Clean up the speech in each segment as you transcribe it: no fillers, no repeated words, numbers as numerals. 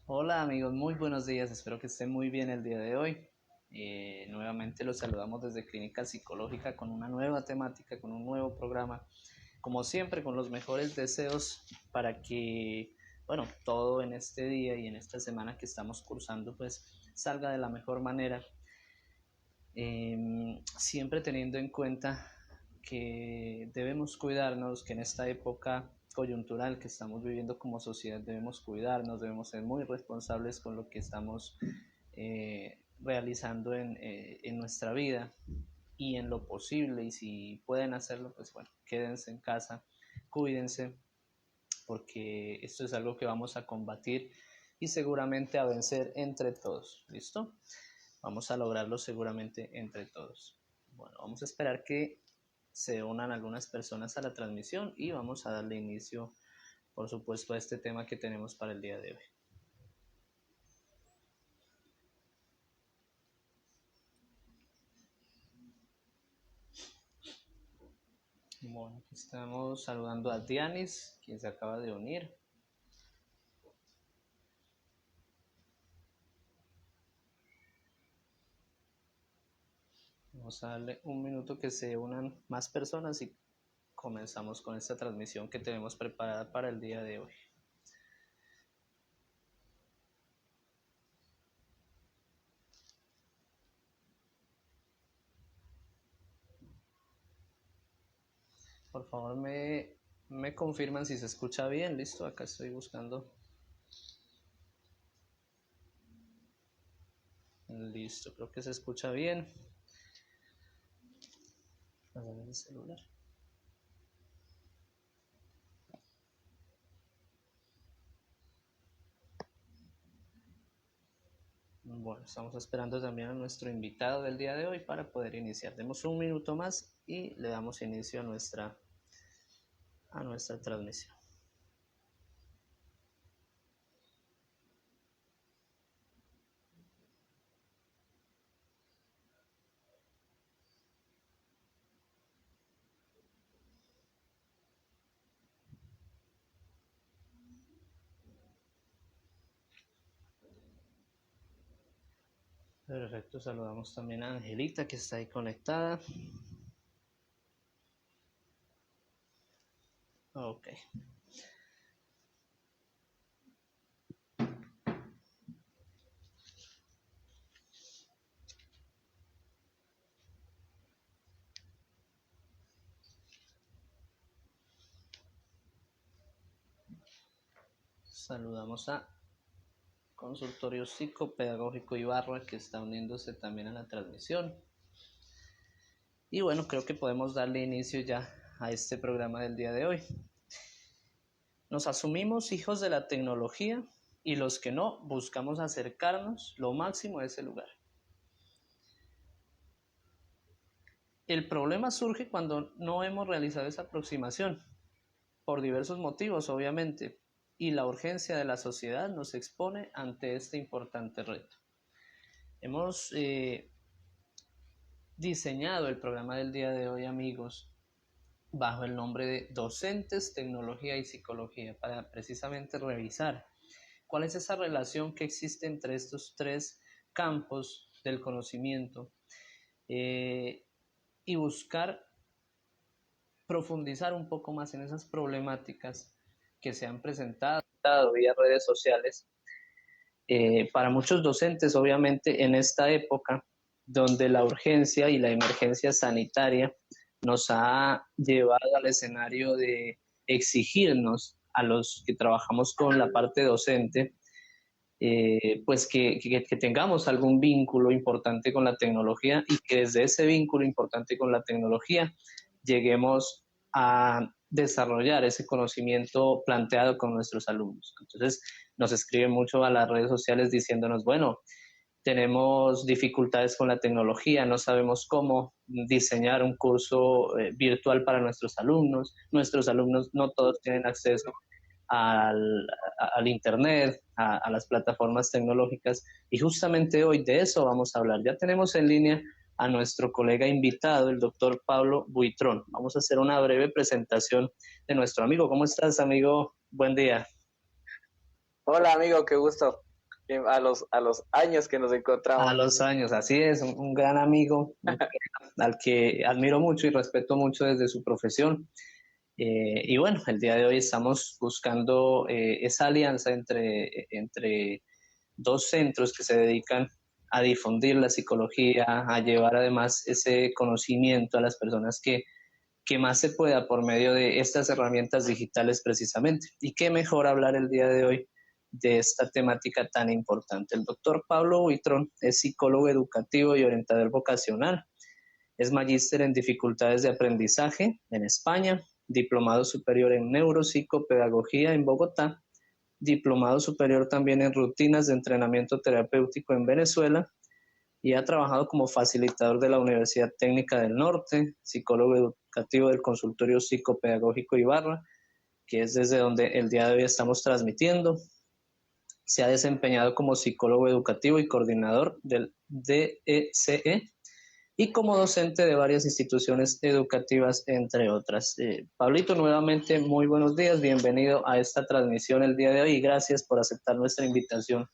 Hola amigos, muy buenos días, espero que estén muy bien el día de hoy. Nuevamente los saludamos desde Clínica Psicológica con una nueva temática, con un nuevo programa, como siempre con los mejores deseos para que, bueno, todo en este día y en esta semana que estamos cursando pues salga de la mejor manera. Siempre teniendo en cuenta que debemos cuidarnos, que en esta época coyuntural que estamos viviendo como sociedad debemos cuidarnos, debemos ser muy responsables con lo que estamos realizando en nuestra vida y en lo posible, y si pueden hacerlo, pues bueno, quédense en casa, cuídense, porque esto es algo que vamos a combatir y seguramente a vencer entre todos. ¿Listo? Vamos a lograrlo seguramente entre todos. Bueno, vamos a esperar que se unan algunas personas a la transmisión y vamos a darle inicio, por supuesto, a este tema que tenemos para el día de hoy. Bueno, aquí estamos saludando a Dianis, quien se acaba de unir. Vamos a darle un minuto que se unan más personas y comenzamos con esta transmisión que tenemos preparada para el día de hoy. Por favor, me confirman si se escucha bien. Listo, acá estoy buscando. Listo, creo que se escucha bien. A ver el celular. Bueno, estamos esperando también a nuestro invitado del día de hoy para poder iniciar. Demos un minuto más y le damos inicio a nuestra transmisión. Perfecto, saludamos también a Angelita que está ahí conectada. Ok. Saludamos a Consultorio Psicopedagógico Ibarra que está uniéndose también a la transmisión. Y bueno, creo que podemos darle inicio ya a este programa del día de hoy. Nos asumimos hijos de la tecnología y los que no buscamos acercarnos lo máximo a ese lugar. El problema surge cuando no hemos realizado esa aproximación, por diversos motivos obviamente, y la urgencia de la sociedad nos expone ante este importante reto. Hemos diseñado el programa del día de hoy, amigos, bajo el nombre de Docentes, Tecnología y Psicología, para precisamente revisar cuál es esa relación que existe entre estos tres campos del conocimiento y buscar profundizar un poco más en esas problemáticas que se han presentado vía redes sociales. Para muchos docentes, obviamente, en esta época donde la urgencia y la emergencia sanitaria nos ha llevado al escenario de exigirnos a los que trabajamos con la parte docente, pues que tengamos algún vínculo importante con la tecnología y que desde ese vínculo importante con la tecnología lleguemos a desarrollar ese conocimiento planteado con nuestros alumnos. Entonces nos escriben mucho a las redes sociales diciéndonos, bueno, tenemos dificultades con la tecnología, no sabemos cómo diseñar un curso virtual para nuestros alumnos no todos tienen acceso al, al Internet, a las plataformas tecnológicas, y justamente hoy de eso vamos a hablar. Ya tenemos en línea a nuestro colega invitado, el doctor Pablo Buitrón. Vamos a hacer una breve presentación de nuestro amigo. ¿Cómo estás, amigo? Buen día. Hola amigo, qué gusto. a los años que nos A encontramos. los años, así es, un gran amigo, al que admiro mucho y respeto mucho desde su profesión. Y bueno, el día de hoy estamos buscando esa alianza entre dos centros que se dedican a difundir la psicología, a llevar además ese conocimiento a las personas que más se pueda por medio de estas herramientas digitales precisamente. Y qué mejor hablar el día de hoy de esta temática tan importante. El doctor Pablo Huitrón es psicólogo educativo y orientador vocacional. Es magíster en dificultades de aprendizaje en España, diplomado superior en neuropsicopedagogía en Bogotá, diplomado superior también en rutinas de entrenamiento terapéutico en Venezuela y ha trabajado como facilitador de la Universidad Técnica del Norte, psicólogo educativo del consultorio psicopedagógico Ibarra, que es desde donde el día de hoy estamos transmitiendo. Se ha desempeñado como psicólogo educativo y coordinador del DECE y como docente de varias instituciones educativas, entre otras. Pablito, nuevamente muy buenos días, bienvenido a esta transmisión el día de hoy y gracias por aceptar nuestra invitación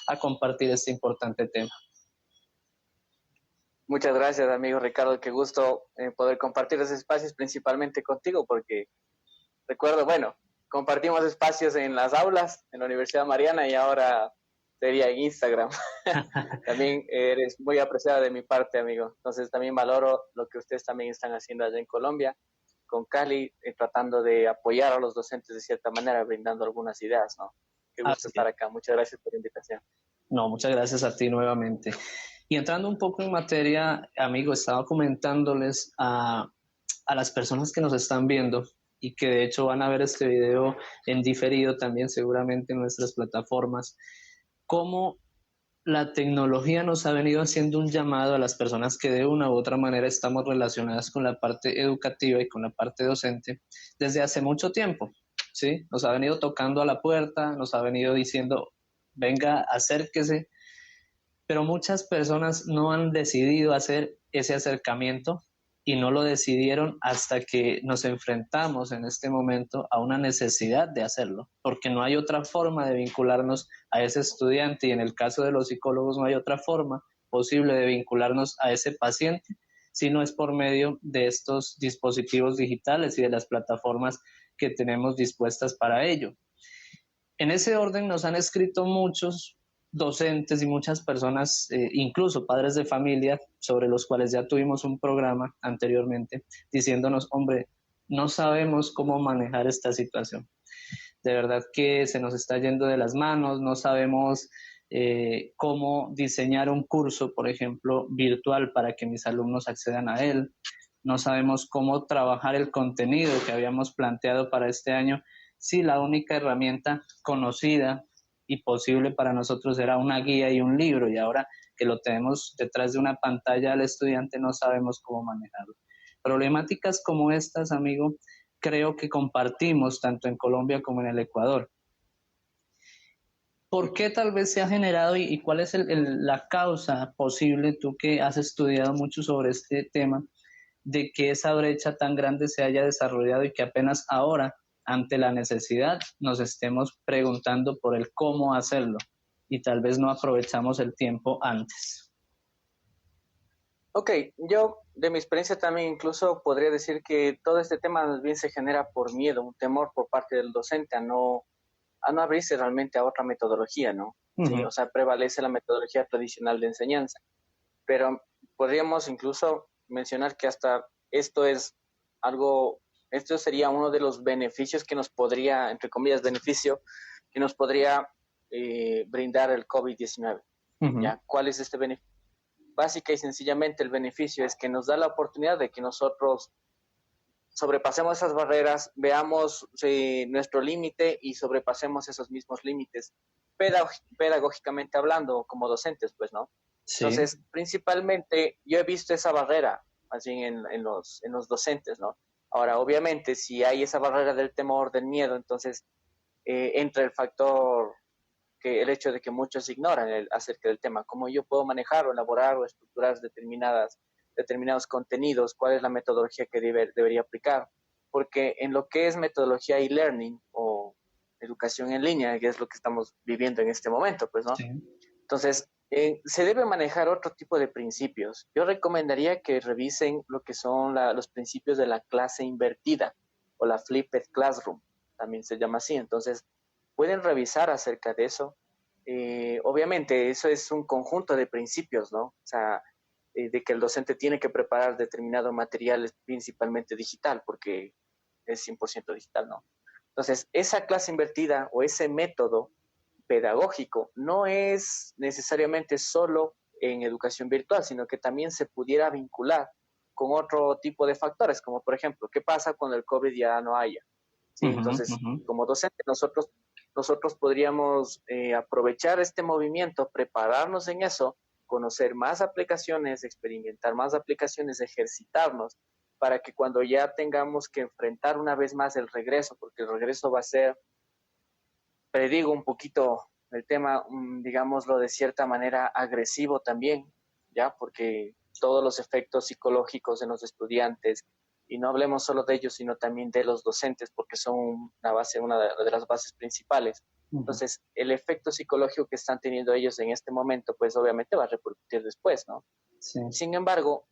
a compartir este importante tema. Muchas gracias, amigo Ricardo. Qué gusto poder compartir esos espacios principalmente contigo, porque recuerdo, bueno, compartimos espacios en las aulas, en la Universidad Mariana y ahora sería en Instagram. También eres muy apreciada de mi parte, amigo. Entonces también valoro lo que ustedes también están haciendo allá en Colombia, con Cali, tratando de apoyar a los docentes de cierta manera, brindando algunas ideas, ¿no? Qué gusto Así estar es. acá. Muchas gracias por la invitación. No, muchas gracias a ti nuevamente. Y entrando un poco en materia, amigo, estaba comentándoles a las personas que nos están viendo y que de hecho van a ver este video en diferido también seguramente en nuestras plataformas, cómo la tecnología nos ha venido haciendo un llamado a las personas que de una u otra manera estamos relacionadas con la parte educativa y con la parte docente desde hace mucho tiempo, ¿sí? Nos ha venido tocando a la puerta, nos ha venido diciendo, venga, acérquese, pero muchas personas no han decidido hacer ese acercamiento y no lo decidieron hasta que nos enfrentamos en este momento a una necesidad de hacerlo, porque no hay otra forma de vincularnos a ese estudiante y en el caso de los psicólogos no hay otra forma posible de vincularnos a ese paciente si no es por medio de estos dispositivos digitales y de las plataformas que tenemos dispuestas para ello. En ese orden nos han escrito muchos docentes y muchas personas, incluso padres de familia, sobre los cuales ya tuvimos un programa anteriormente, diciéndonos, hombre, no sabemos cómo manejar esta situación. De verdad que se nos está yendo de las manos, no sabemos cómo diseñar un curso, por ejemplo, virtual para que mis alumnos accedan a él. No sabemos cómo trabajar el contenido que habíamos planteado para este año. Sí, la única herramienta conocida y posible para nosotros era una guía y un libro, y ahora que lo tenemos detrás de una pantalla al estudiante no sabemos cómo manejarlo. Problemáticas como estas, amigo, creo que compartimos tanto en Colombia como en el Ecuador. ¿Por qué tal vez se ha generado y cuál es la causa posible, tú que has estudiado mucho sobre este tema, de que esa brecha tan grande se haya desarrollado y que apenas ahora, ante la necesidad, nos estemos preguntando por el cómo hacerlo y tal vez no aprovechamos el tiempo antes? Ok, yo de mi experiencia también incluso podría decir que todo este tema más bien se genera por miedo, un temor por parte del docente a no abrirse realmente a otra metodología, ¿no? Sí, Uh-huh. o sea, prevalece la metodología tradicional de enseñanza, pero podríamos incluso mencionar que hasta esto es algo, esto sería uno de los beneficios que nos podría, entre comillas, beneficio, que nos podría brindar el COVID-19. Uh-huh. ¿Ya? ¿Cuál es este beneficio? Básica y sencillamente el beneficio es que nos da la oportunidad de que nosotros sobrepasemos esas barreras, veamos nuestro límite y sobrepasemos esos mismos límites, pedagógicamente hablando, como docentes, pues, ¿no? Sí. Entonces, principalmente yo he visto esa barrera, así en los docentes, ¿no? Ahora, obviamente, si hay esa barrera del temor, del miedo, entonces entra el factor que el hecho de que muchos ignoran acerca del tema, cómo yo puedo manejar o elaborar o estructurar determinados contenidos, cuál es la metodología que debería aplicar, porque en lo que es metodología e-learning o educación en línea, que es lo que estamos viviendo en este momento, pues, ¿no? Sí. Entonces, se debe manejar otro tipo de principios. Yo recomendaría que revisen lo que son los principios de la clase invertida o la flipped classroom, también se llama así. Entonces, pueden revisar acerca de eso. Obviamente, eso es un conjunto de principios, ¿no? O sea, de que el docente tiene que preparar determinado material, principalmente digital, porque es 100% digital, ¿no? Entonces, esa clase invertida o ese método pedagógico no es necesariamente solo en educación virtual, sino que también se pudiera vincular con otro tipo de factores, como por ejemplo, ¿qué pasa cuando el COVID ya no haya? ¿Sí? Ujú, Entonces, ujú. como docente, nosotros podríamos aprovechar este movimiento, prepararnos en eso, conocer más aplicaciones, experimentar más aplicaciones, ejercitarnos, para que cuando ya tengamos que enfrentar una vez más el regreso, porque el regreso va a ser, predigo un poquito el tema, digámoslo de cierta manera, agresivo también, ¿ya? Porque todos los efectos psicológicos en los estudiantes, y no hablemos solo de ellos, sino también de los docentes, porque son una de las bases principales. Ujú. Entonces, el efecto psicológico que están teniendo ellos en este momento, pues obviamente va a repercutir después, ¿no? Sí. Sin embargo,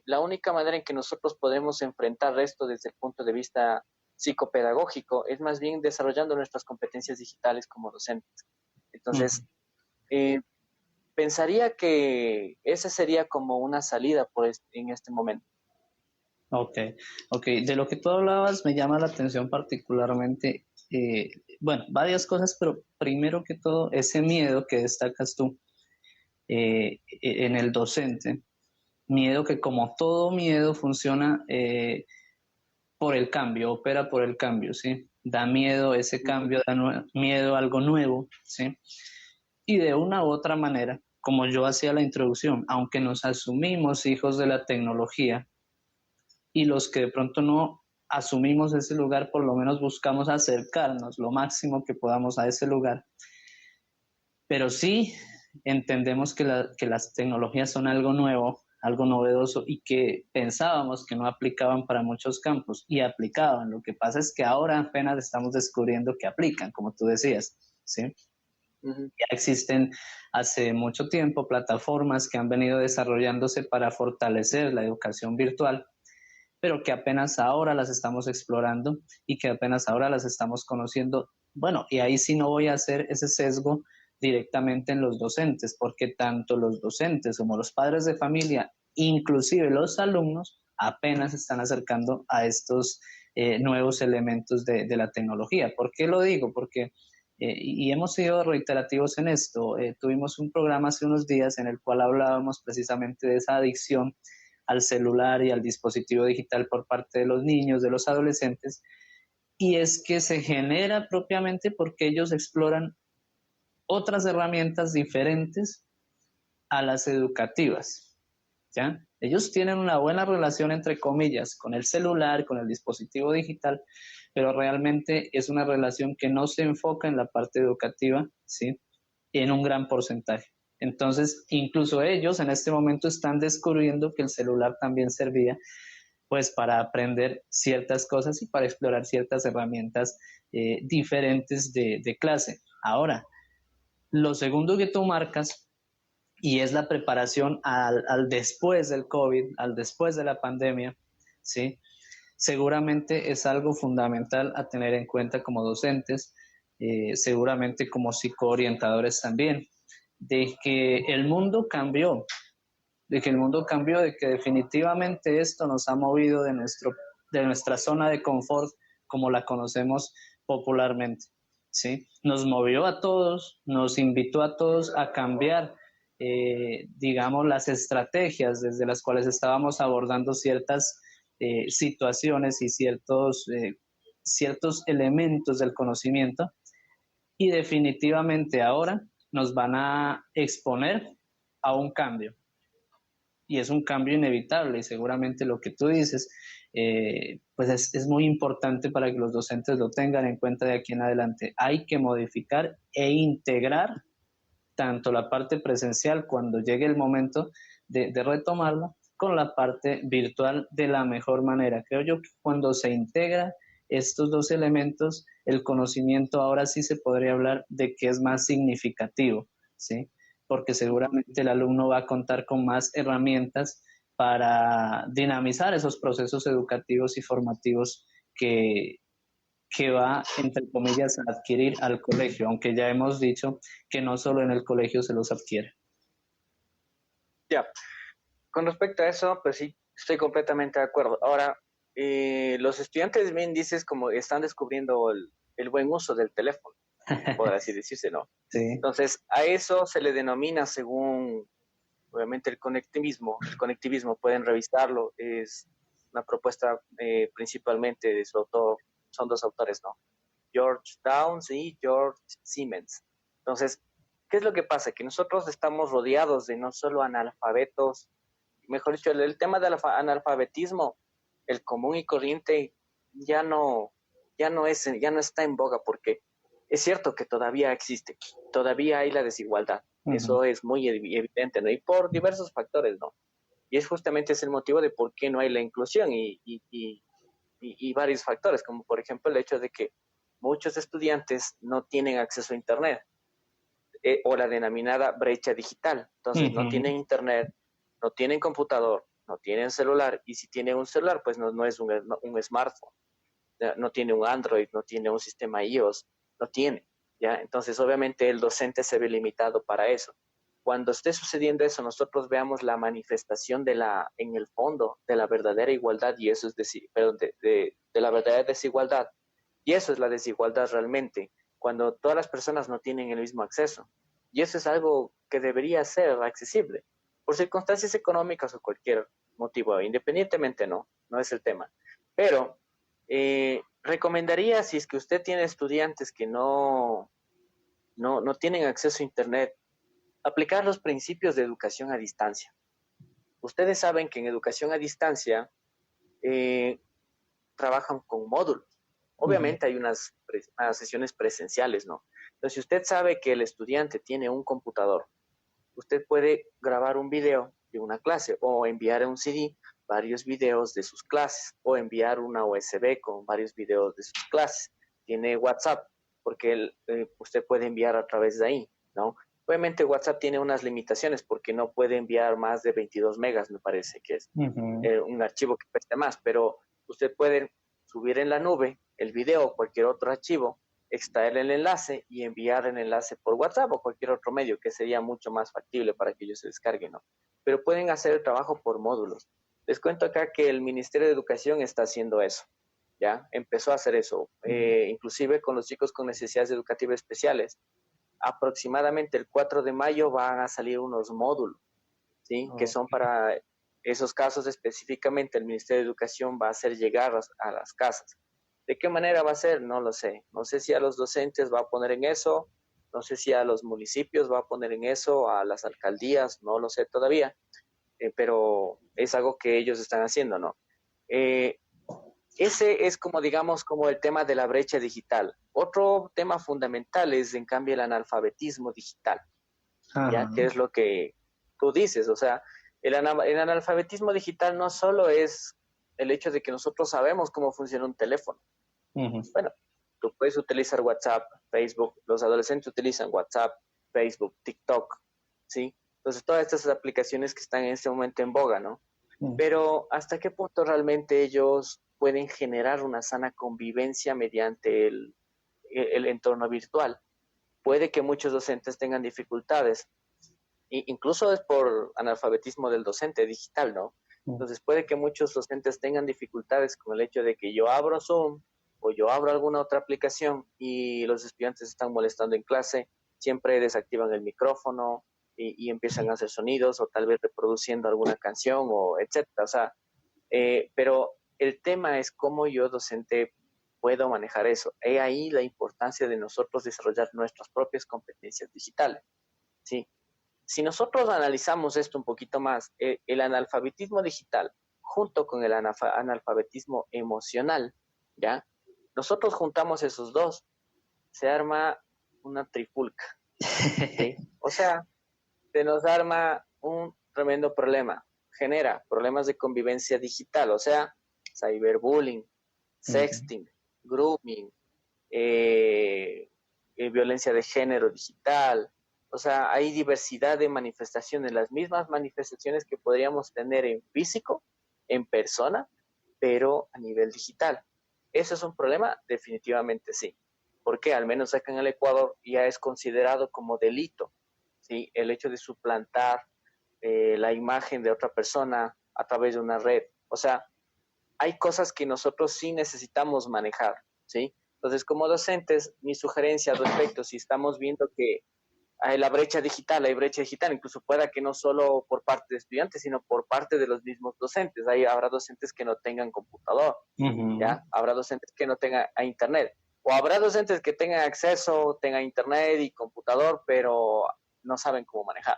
la única manera en que nosotros podemos enfrentar esto desde el punto de vista psicopedagógico es más bien desarrollando nuestras competencias digitales como docentes. Ujú. Entonces, eh, pensaría que esa sería como una salida en este momento. Ok, ok. De lo que tú hablabas me llama la atención particularmente, bueno, varias cosas, pero primero que todo, ese miedo que destacas tú en el docente, miedo que como todo miedo funciona por el cambio, opera por el cambio, ¿sí? Da miedo ese Ujú. cambio, da miedo a algo nuevo, ¿sí? Y de una u otra manera, como yo hacía la introducción, aunque nos asumimos hijos de la tecnología, y los que de pronto no asumimos ese lugar, por lo menos buscamos acercarnos lo máximo que podamos a ese lugar. Pero sí entendemos que las tecnologías son algo nuevo, algo novedoso y que pensábamos que no aplicaban para muchos campos y aplicaban. Lo que pasa es que ahora apenas estamos descubriendo que aplican, como tú decías, ¿sí? Ujú. Ya existen hace mucho tiempo plataformas que han venido desarrollándose para fortalecer la educación virtual, pero que apenas ahora las estamos explorando y que apenas ahora las estamos conociendo. Bueno, y ahí sí no voy a hacer ese sesgo directamente en los docentes, porque tanto los docentes como los padres de familia, inclusive los alumnos, apenas se están acercando a estos nuevos elementos de la tecnología. ¿Por qué lo digo? Porque, y hemos sido reiterativos en esto, tuvimos un programa hace unos días en el cual hablábamos precisamente de esa adicción al celular y al dispositivo digital por parte de los niños, de los adolescentes, y es que se genera propiamente porque ellos exploran otras herramientas diferentes a las educativas, ¿ya? Ellos tienen una buena relación, entre comillas, con el celular, con el dispositivo digital, pero realmente es una relación que no se enfoca en la parte educativa, ¿sí? En un gran porcentaje. Entonces, incluso ellos en este momento están descubriendo que el celular también servía pues para aprender ciertas cosas y para explorar ciertas herramientas diferentes de clase. Ahora, lo segundo que tú marcas y es la preparación al después del COVID, al después de la pandemia, ¿sí? Seguramente es algo fundamental a tener en cuenta como docentes, seguramente como psicoorientadores también, de que el mundo cambió, de que el mundo cambió, de que definitivamente esto nos ha movido de nuestra zona de confort como la conocemos popularmente, ¿sí? Nos movió a todos, nos invitó a todos a cambiar, digamos, las estrategias desde las cuales estábamos abordando ciertas situaciones y ciertos elementos del conocimiento y definitivamente ahora nos van a exponer a un cambio y es un cambio inevitable y seguramente lo que tú dices, pues es muy importante para que los docentes lo tengan en cuenta de aquí en adelante. Hay que modificar e integrar tanto la parte presencial cuando llegue el momento de retomarla con la parte virtual de la mejor manera. Creo yo que cuando se integra estos dos elementos, el conocimiento ahora sí se podría hablar de que es más significativo, ¿sí? Porque seguramente el alumno va a contar con más herramientas para dinamizar esos procesos educativos y formativos que, que va, entre comillas, a adquirir al colegio, aunque ya hemos dicho que no solo en el colegio se los adquiere. Ya, con respecto a eso, pues sí, estoy completamente de acuerdo. Ahora, los estudiantes bien dices como están descubriendo el buen uso del teléfono, por así decirse, ¿no? Sí. Entonces, a eso se le denomina según, obviamente, el conectivismo. El conectivismo, pueden revisarlo, es una propuesta principalmente de su autor, son dos autores, ¿no? George Downs y George Siemens. Entonces, ¿qué es lo que pasa? Que nosotros estamos rodeados de no solo analfabetos, mejor dicho, el tema del analfabetismo, el común y corriente, ya no, ya no está en boga, porque es cierto que todavía existe, todavía hay la desigualdad. Uh-huh. Eso es muy evidente, ¿no? Y por diversos factores, ¿no? Y es justamente ese el motivo de por qué no hay la inclusión y varios factores, como por ejemplo el hecho de que muchos estudiantes no tienen acceso a Internet o la denominada brecha digital. Entonces, no Uh-huh. tienen Internet, no tienen computador, no tienen celular, y si tienen un celular, pues no es un smartphone, ¿ya? No tiene un Android, no tiene un sistema iOS, no tiene, ¿ya? Entonces, obviamente, el docente se ve limitado para eso. Cuando esté sucediendo eso, nosotros veamos la manifestación en el fondo de la verdadera igualdad, y eso es decir, perdón, de la verdadera desigualdad. Y eso es la desigualdad realmente, cuando todas las personas no tienen el mismo acceso. Y eso es algo que debería ser accesible, por circunstancias económicas o cualquier motivo, independientemente no es el tema. Pero recomendaría, si es que usted tiene estudiantes que no tienen acceso a Internet, aplicar los principios de educación a distancia. Ustedes saben que en educación a distancia eh, trabajan con módulos. Uh-huh. Obviamente hay unas sesiones presenciales, ¿no? Entonces, si usted sabe que el estudiante tiene un computador, usted puede grabar un video de una clase o enviar a un CD varios videos de sus clases o enviar una USB con varios videos de sus clases. Tiene WhatsApp, porque usted puede enviar a través de ahí, ¿no? Obviamente WhatsApp tiene unas limitaciones porque no puede enviar más de 22 megas, me parece que es Uh-huh. un archivo que peste más, pero usted puede subir en la nube el video o cualquier otro archivo, extraer el enlace y enviar el enlace por WhatsApp o cualquier otro medio, que sería mucho más factible para que ellos se descarguen, ¿no? Pero pueden hacer el trabajo por módulos. Les cuento acá que el Ministerio de Educación está haciendo eso, ¿ya? Empezó a hacer eso, inclusive con los chicos con necesidades educativas especiales. Aproximadamente el 4 de mayo van a salir unos módulos, ¿sí? Que son Okay. para esos casos específicamente. El Ministerio de Educación va a hacer llegar a las casas. ¿De qué manera va a ser? No lo sé. No sé si a los docentes va a poner en eso, no sé si a los municipios va a poner en eso, a las alcaldías, no lo sé todavía, pero es algo que ellos están haciendo, ¿no? Eh, ese es como, digamos, como el tema de la brecha digital. Otro tema fundamental es, en cambio, el analfabetismo digital, ¿ya? ¿Qué Uh-huh. es lo que tú dices? O sea, el analfabetismo digital no solo es el hecho de que nosotros sabemos cómo funciona un teléfono. Uh-huh. Bueno, tú puedes utilizar WhatsApp, Facebook, los adolescentes utilizan WhatsApp, Facebook, TikTok, ¿sí? Entonces, todas estas aplicaciones que están en este momento en boga, ¿no? Pero ¿hasta qué punto realmente ellos pueden generar una sana convivencia mediante el entorno virtual? Puede que muchos docentes tengan dificultades, incluso es por analfabetismo del docente digital, ¿no? Uh-huh. Entonces puede que muchos docentes tengan dificultades con el hecho de que yo abro Zoom o yo abro alguna otra aplicación y los estudiantes están molestando en clase, siempre desactivan el micrófono y empiezan a hacer sonidos o tal vez reproduciendo alguna canción o etcétera. O sea, pero el tema es cómo yo docente puedo manejar eso. He ahí la importancia de nosotros desarrollar nuestras propias competencias digitales, ¿sí? Si nosotros analizamos esto un poquito más, el analfabetismo digital junto con el analfabetismo emocional, ¿ya? Nosotros juntamos esos dos, se arma una trifulca, ¿sí? O sea, se nos arma un tremendo problema, genera problemas de convivencia digital, o sea, cyberbullying, Uh-huh. sexting, grooming, violencia de género digital. O sea, hay diversidad de manifestaciones, las mismas manifestaciones que podríamos tener en físico, en persona, pero a nivel digital. ¿Eso es un problema? Definitivamente sí. Porque al menos acá en el Ecuador ya es considerado como delito, ¿sí? El hecho de suplantar la imagen de otra persona a través de una red. O sea, hay cosas que nosotros sí necesitamos manejar, ¿sí? Entonces, como docentes, mi sugerencia al respecto, si estamos viendo que hay brecha digital, incluso pueda que no solo por parte de estudiantes, sino por parte de los mismos docentes. Habrá docentes que no tengan computador, ¿ya? Habrá docentes que no tengan a internet, o habrá docentes que tengan acceso, tengan internet y computador, pero no saben cómo manejar.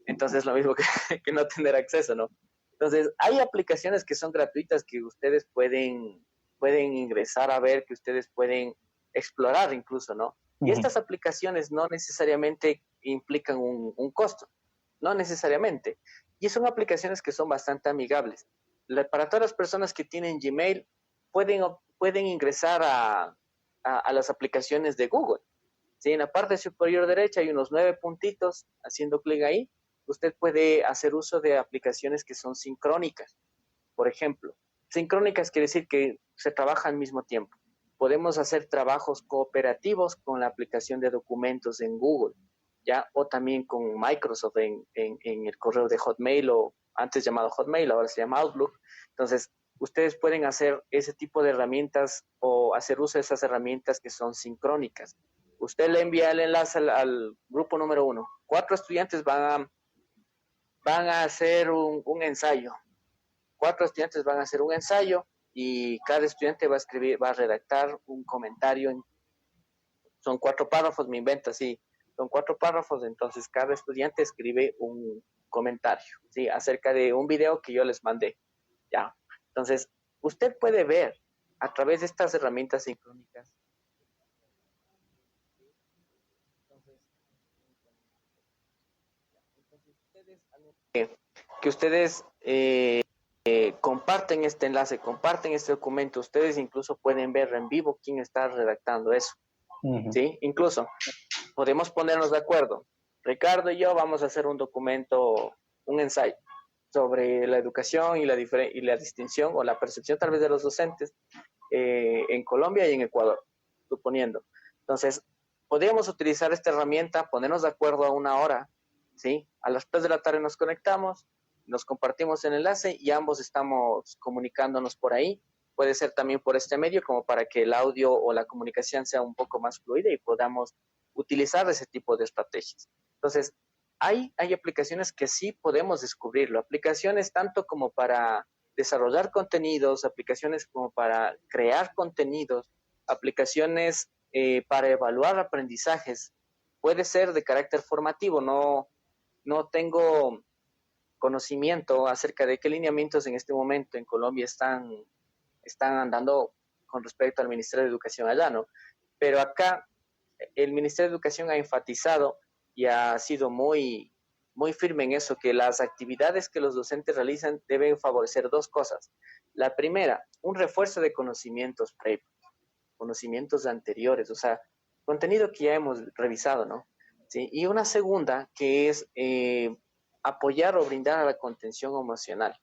Entonces, lo mismo que, que no tener acceso, ¿no? Entonces, hay aplicaciones que son gratuitas que ustedes pueden ingresar a ver, que ustedes pueden explorar incluso, ¿no? Y estas aplicaciones no necesariamente implican un costo, no necesariamente. Y son aplicaciones que son bastante amigables. Para todas las personas que tienen Gmail, pueden ingresar a las aplicaciones de Google. ¿Sí? En la parte superior derecha hay unos 9 puntitos, haciendo clic ahí, usted puede hacer uso de aplicaciones que son sincrónicas. Por ejemplo, sincrónicas quiere decir que se trabaja al mismo tiempo. Podemos hacer trabajos cooperativos con la aplicación de documentos en Google, ¿ya? O también con Microsoft en el correo de Hotmail, o antes llamado Hotmail, ahora se llama Outlook. Entonces, ustedes pueden hacer ese tipo de herramientas o hacer uso de esas herramientas que son sincrónicas. Usted le envía el enlace al grupo número 1. 4 estudiantes van a hacer un ensayo. 4 estudiantes van a hacer un ensayo y cada estudiante va a redactar un comentario. Son 4 párrafos, me invento así. Son 4 párrafos, entonces cada estudiante escribe un comentario, ¿sí? Acerca de un video que yo les mandé, ¿ya? Entonces, usted puede ver a través de estas herramientas sincrónicas. Que ustedes comparten este enlace, comparten este documento, ustedes incluso pueden ver en vivo quién está redactando eso, ¿sí? Incluso podemos ponernos de acuerdo. Ricardo y yo vamos a hacer un documento, un ensayo sobre la educación y la distinción o la percepción tal vez de los docentes en Colombia y en Ecuador, suponiendo. Entonces, podríamos utilizar esta herramienta, ponernos de acuerdo a una hora, ¿sí? A las 3 de la tarde nos conectamos, nos compartimos el enlace y ambos estamos comunicándonos por ahí. Puede ser también por este medio, como para que el audio o la comunicación sea un poco más fluida y podamos utilizar ese tipo de estrategias. Entonces, hay aplicaciones que sí podemos descubrirlo, aplicaciones tanto como para desarrollar contenidos, aplicaciones como para crear contenidos, aplicaciones para evaluar aprendizajes. Puede ser de carácter formativo, no tengo conocimiento acerca de qué lineamientos en este momento en Colombia están andando con respecto al Ministerio de Educación allá, ¿no? Pero acá el Ministerio de Educación ha enfatizado y ha sido muy firme en eso, que las actividades que los docentes realizan deben favorecer 2 cosas. La primera, un refuerzo de conocimientos previos, conocimientos anteriores, o sea, contenido que ya hemos revisado, ¿no? ¿Sí? Y una segunda, que es apoyar o brindar a la contención emocional,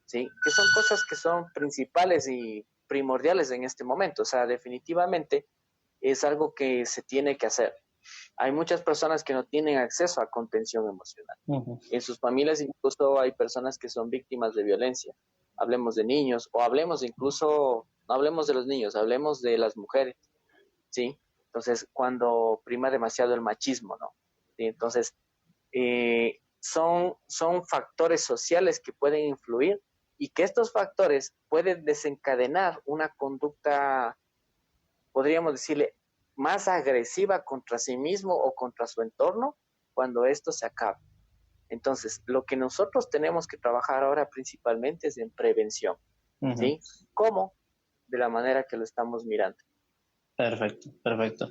¿sí? Que son cosas que son principales y primordiales en este momento, o sea, definitivamente es algo que se tiene que hacer. Hay muchas personas que no tienen acceso a contención emocional. En sus familias incluso hay personas que son víctimas de violencia. Hablemos de niños o hablemos incluso, no hablemos de los niños, hablemos de las mujeres, ¿sí? Entonces, cuando prima demasiado el machismo, ¿no? ¿Sí? Entonces, son factores sociales que pueden influir y que estos factores pueden desencadenar una conducta, podríamos decirle, más agresiva contra sí mismo o contra su entorno cuando esto se acabe. Entonces, lo que nosotros tenemos que trabajar ahora principalmente es en prevención, ¿sí? ¿Cómo? De la manera que lo estamos mirando. Perfecto, perfecto.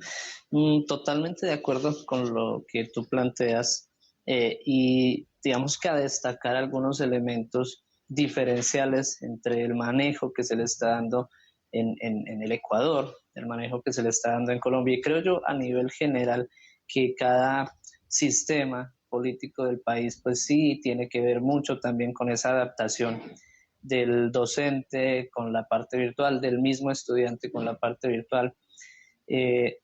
Totalmente de acuerdo con lo que tú planteas y digamos que a destacar algunos elementos diferenciales entre el manejo que se le está dando en el Ecuador, el manejo que se le está dando en Colombia. Y creo yo a nivel general que cada sistema político del país, pues sí, tiene que ver mucho también con esa adaptación del docente con la parte virtual, del mismo estudiante con la parte virtual. Eh,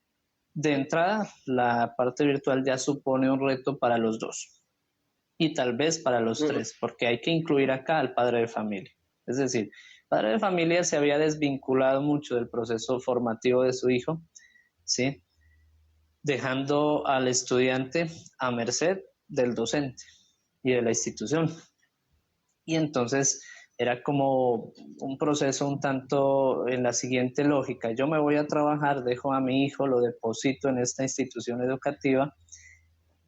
de entrada, la parte virtual ya supone un reto para los dos y tal vez para los tres, porque hay que incluir acá al padre de familia. Es decir, el padre de familia se había desvinculado mucho del proceso formativo de su hijo, ¿sí? Dejando al estudiante a merced del docente y de la institución. Y entonces era como un proceso un tanto en la siguiente lógica: yo me voy a trabajar, dejo a mi hijo, lo deposito en esta institución educativa,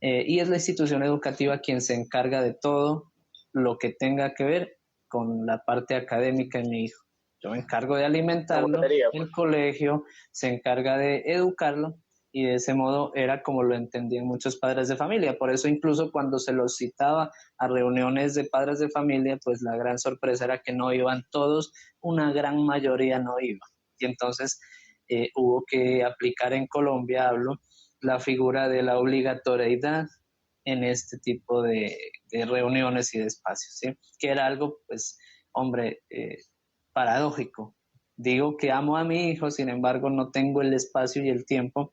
y es la institución educativa quien se encarga de todo lo que tenga que ver con la parte académica de mi hijo. Yo me encargo de Una alimentarlo, guardería, pues. el colegio se encarga de educarlo, y de ese modo era como lo entendían muchos padres de familia. Por eso incluso cuando se los citaba a reuniones de padres de familia, pues la gran sorpresa era que no iban todos, una gran mayoría no iba. Y entonces hubo que aplicar en Colombia, hablo, la figura de la obligatoriedad en este tipo de reuniones y de espacios, ¿sí? Que era algo, pues, hombre, paradójico. Digo que amo a mi hijo, sin embargo, no tengo el espacio y el tiempo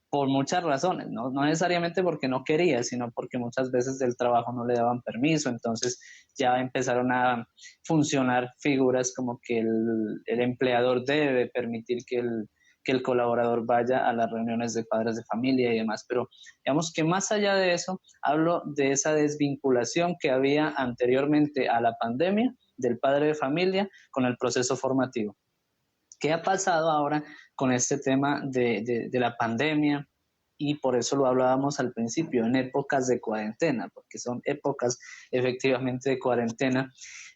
por muchas razones, ¿no? No necesariamente porque no quería, sino porque muchas veces del trabajo no le daban permiso. Entonces ya empezaron a funcionar figuras como que el empleador debe permitir que el colaborador vaya a las reuniones de padres de familia y demás. Pero digamos que más allá de eso, hablo de esa desvinculación que había anteriormente a la pandemia del padre de familia con el proceso formativo. ¿Qué ha pasado ahora con este tema de la pandemia? Y por eso lo hablábamos al principio, en épocas de cuarentena, porque son épocas efectivamente de cuarentena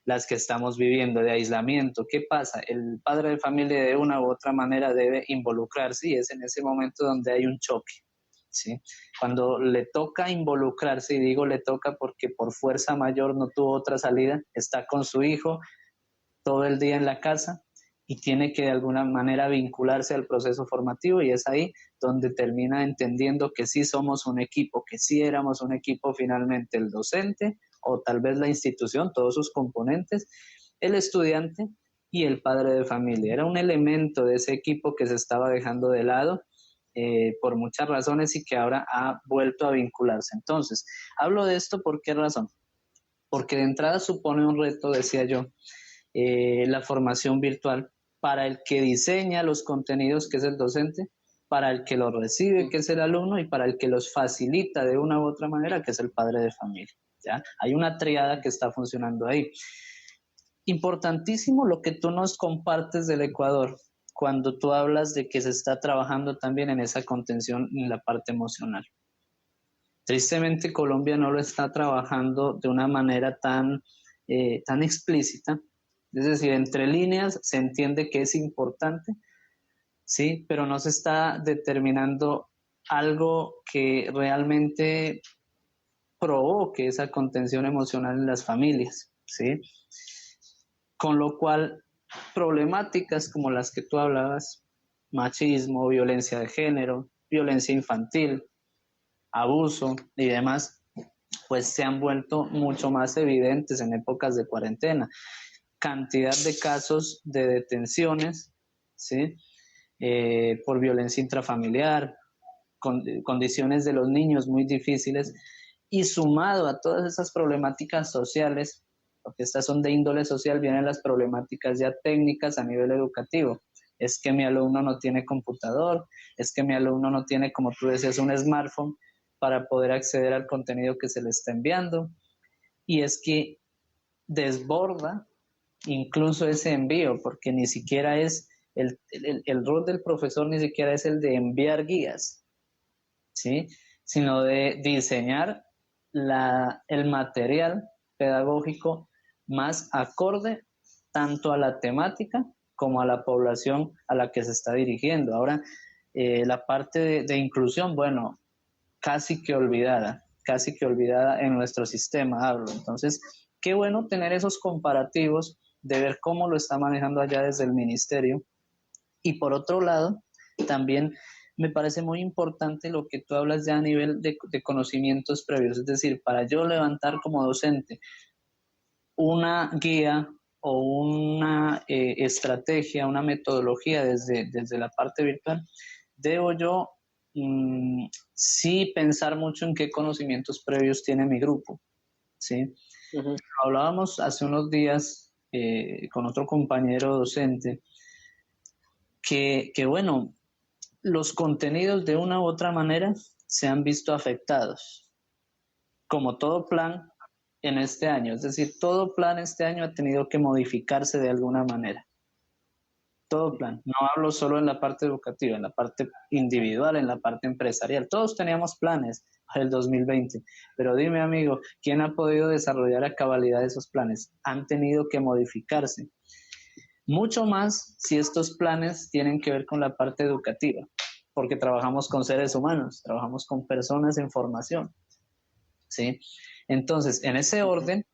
las que estamos viviendo, de aislamiento. ¿Qué pasa? El padre de familia de una u otra manera debe involucrarse, y es en ese momento donde hay un choque, ¿sí? Cuando le toca involucrarse, y digo le toca porque por fuerza mayor no tuvo otra salida, está con su hijo todo el día en la casa y tiene que de alguna manera vincularse al proceso formativo, y es ahí donde termina entendiendo que sí somos un equipo, que sí éramos un equipo finalmente, el docente o tal vez la institución, todos sus componentes, el estudiante y el padre de familia. Era un elemento de ese equipo que se estaba dejando de lado por muchas razones y que ahora ha vuelto a vincularse. Entonces, hablo de esto ¿por qué razón? Porque de entrada supone un reto, decía yo, la formación virtual para el que diseña los contenidos, que es el docente, para el que los recibe, que es el alumno, y para el que los facilita de una u otra manera, que es el padre de familia. ¿Ya? Hay una triada que está funcionando ahí. Importantísimo lo que tú nos compartes del Ecuador, cuando tú hablas de que se está trabajando también en esa contención en la parte emocional. Tristemente Colombia no lo está trabajando de una manera tan explícita. Es decir, entre líneas se entiende que es importante, sí, pero no se está determinando algo que realmente provoque esa contención emocional en las familias, ¿sí? Con lo cual, problemáticas como las que tú hablabas, machismo, violencia de género, violencia infantil, abuso y demás, pues se han vuelto mucho más evidentes en épocas de cuarentena. Cantidad de casos de detenciones, ¿sí? Por violencia intrafamiliar, condiciones de los niños muy difíciles, y sumado a todas esas problemáticas sociales, porque estas son de índole social, vienen las problemáticas ya técnicas a nivel educativo. Es que mi alumno no tiene computador, es que mi alumno no tiene, como tú decías, un smartphone para poder acceder al contenido que se le está enviando, y es que desborda incluso ese envío, porque ni siquiera es el rol del profesor, ni siquiera es el de enviar guías, ¿sí? Sino de diseñar el material pedagógico más acorde tanto a la temática como a la población a la que se está dirigiendo. Ahora, la parte de inclusión, bueno, casi que olvidada en nuestro sistema, hablo. Entonces, qué bueno tener esos comparativos de ver cómo lo está manejando allá desde el ministerio, Y por otro lado, también me parece muy importante lo que tú hablas ya a nivel de conocimientos previos, es decir, para yo levantar como docente una guía o una estrategia, una metodología desde la parte virtual, debo yo sí pensar mucho en qué conocimientos previos tiene mi grupo, ¿sí? Ujú. Hablábamos hace unos días con otro compañero docente que, bueno, los contenidos de una u otra manera se han visto afectados, como todo plan en este año. Es decir, todo plan este año ha tenido que modificarse de alguna manera. Todo plan. No hablo solo en la parte educativa, en la parte individual, en la parte empresarial. Todos teníamos planes para el 2020, pero dime, amigo, ¿quién ha podido desarrollar a cabalidad esos planes? Han tenido que modificarse. Mucho más si estos planes tienen que ver con la parte educativa, porque trabajamos con seres humanos, trabajamos con personas en formación, ¿sí? Entonces, en ese orden,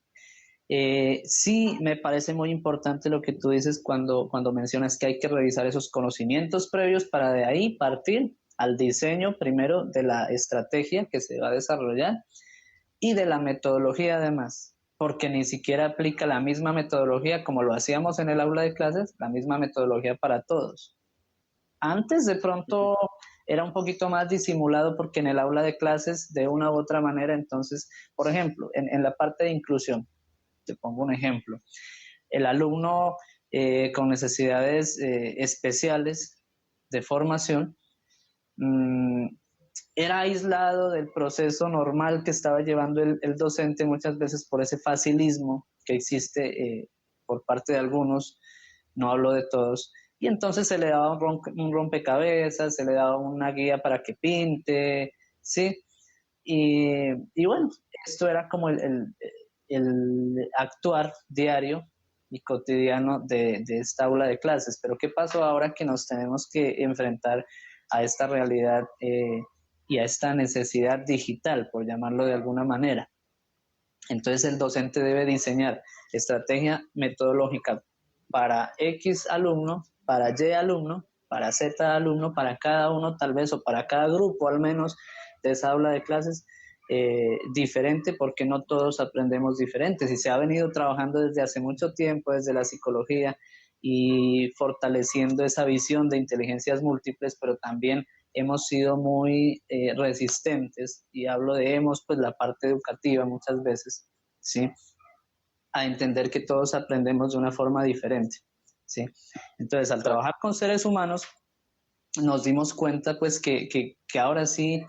sí me parece muy importante lo que tú dices cuando mencionas que hay que revisar esos conocimientos previos para de ahí partir al diseño primero de la estrategia que se va a desarrollar y de la metodología además, porque ni siquiera aplica la misma metodología como lo hacíamos en el aula de clases, la misma metodología para todos. Antes de pronto era un poquito más disimulado porque en el aula de clases de una u otra manera, entonces, por ejemplo, en la parte de inclusión, te pongo un ejemplo, el alumno con necesidades especiales de formación, mmm, era aislado del proceso normal que estaba llevando el docente muchas veces por ese facilismo que existe por parte de algunos, no hablo de todos, y entonces se le daba un rompecabezas, se le daba una guía para que pinte, ¿sí? Y bueno, esto era como el actuar diario y cotidiano de esta aula de clases. Pero ¿qué pasó ahora que nos tenemos que enfrentar a esta realidad y a esta necesidad digital, por llamarlo de alguna manera? Entonces el docente debe diseñar estrategia metodológica para X alumno, para Y alumno, para Z alumno, para cada uno tal vez o para cada grupo al menos de esa aula de clases diferente porque no todos aprendemos diferentes y se ha venido trabajando desde hace mucho tiempo desde la psicología y fortaleciendo esa visión de inteligencias múltiples, pero también hemos sido muy resistentes, y hablo de hemos, pues la parte educativa muchas veces, ¿sí? A entender que todos aprendemos de una forma diferente, ¿sí? Entonces, al Exacto. trabajar con seres humanos, nos dimos cuenta pues que ahora sí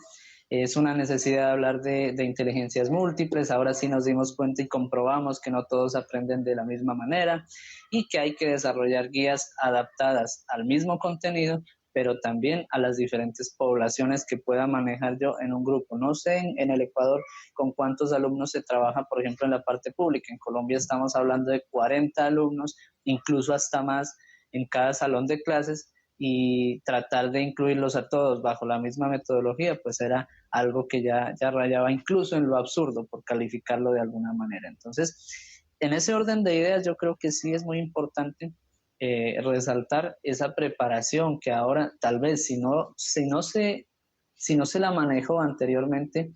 es una necesidad de hablar de inteligencias múltiples, ahora sí nos dimos cuenta y comprobamos que no todos aprenden de la misma manera y que hay que desarrollar guías adaptadas al mismo contenido, pero también a las diferentes poblaciones que pueda manejar yo en un grupo. No sé en el Ecuador con cuántos alumnos se trabaja, por ejemplo, en la parte pública. En Colombia estamos hablando de 40 alumnos, incluso hasta más en cada salón de clases, y tratar de incluirlos a todos bajo la misma metodología, pues era algo que ya rayaba incluso en lo absurdo, por calificarlo de alguna manera. Entonces, en ese orden de ideas, yo creo que sí es muy importante resaltar esa preparación que ahora, tal vez, si no se la manejó anteriormente,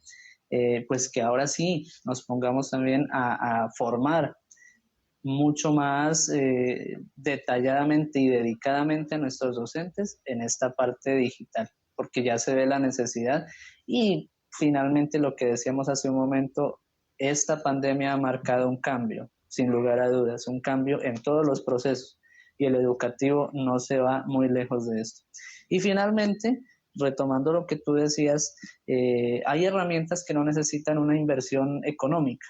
pues que ahora sí nos pongamos también a formar mucho más detalladamente y dedicadamente a nuestros docentes en esta parte digital, porque ya se ve la necesidad y finalmente lo que decíamos hace un momento, esta pandemia ha marcado un cambio, sin lugar a dudas, un cambio en todos los procesos y el educativo no se va muy lejos de esto. Y finalmente, retomando lo que tú decías, hay herramientas que no necesitan una inversión económica,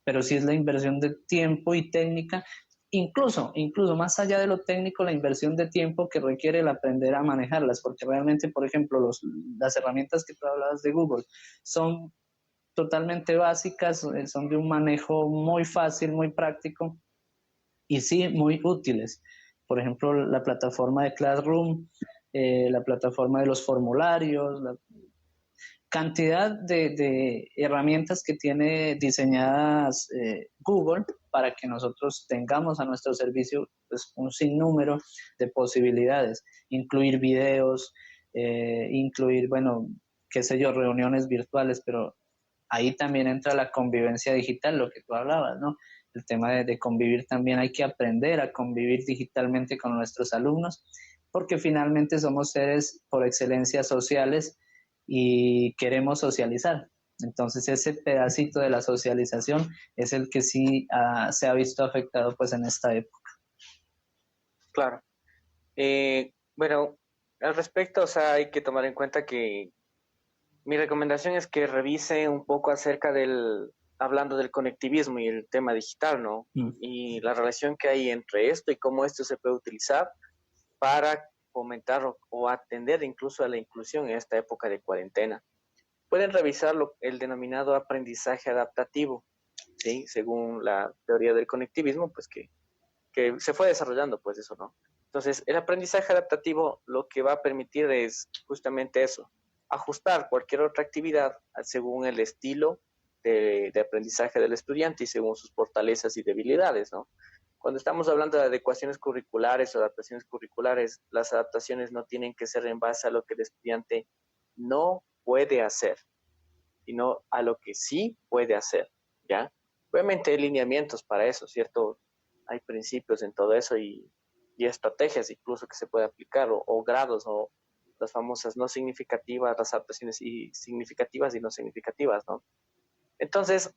pero sí es la inversión de tiempo y técnica, incluso más allá de lo técnico, la inversión de tiempo que requiere el aprender a manejarlas, porque realmente, por ejemplo, las herramientas que tú hablabas de Google son totalmente básicas, son de un manejo muy fácil, muy práctico y sí, muy útiles. Por ejemplo, la plataforma de Classroom, la plataforma de los formularios, cantidad de herramientas que tiene diseñadas Google para que nosotros tengamos a nuestro servicio pues, un sinnúmero de posibilidades, incluir videos, incluir, bueno, qué sé yo, reuniones virtuales, pero ahí también entra la convivencia digital, lo que tú hablabas, ¿no? El tema de convivir también hay que aprender a convivir digitalmente con nuestros alumnos, porque finalmente somos seres por excelencia sociales y queremos socializar. Entonces ese pedacito de la socialización es el que sí se ha visto afectado pues en esta época. Claro. Bueno, al respecto, o sea, hay que tomar en cuenta que mi recomendación es que revise un poco acerca hablando del conectivismo y el tema digital, ¿no? Mm. Y la relación que hay entre esto y cómo esto se puede utilizar para fomentar o atender incluso a la inclusión en esta época de cuarentena. Pueden revisar el denominado aprendizaje adaptativo, ¿sí? Según la teoría del conectivismo, pues que se fue desarrollando, pues eso, ¿no? Entonces, el aprendizaje adaptativo lo que va a permitir es justamente eso, ajustar cualquier otra actividad según el estilo de aprendizaje del estudiante y según sus fortalezas y debilidades, ¿no? Cuando estamos hablando de adecuaciones curriculares o adaptaciones curriculares, las adaptaciones no tienen que ser en base a lo que el estudiante no puede hacer, sino a lo que sí puede hacer, ¿ya? Obviamente hay lineamientos para eso, ¿cierto? Hay principios en todo eso y estrategias incluso que se puede aplicar o grados o las famosas no significativas, las adaptaciones y significativas y no significativas, ¿no? Entonces,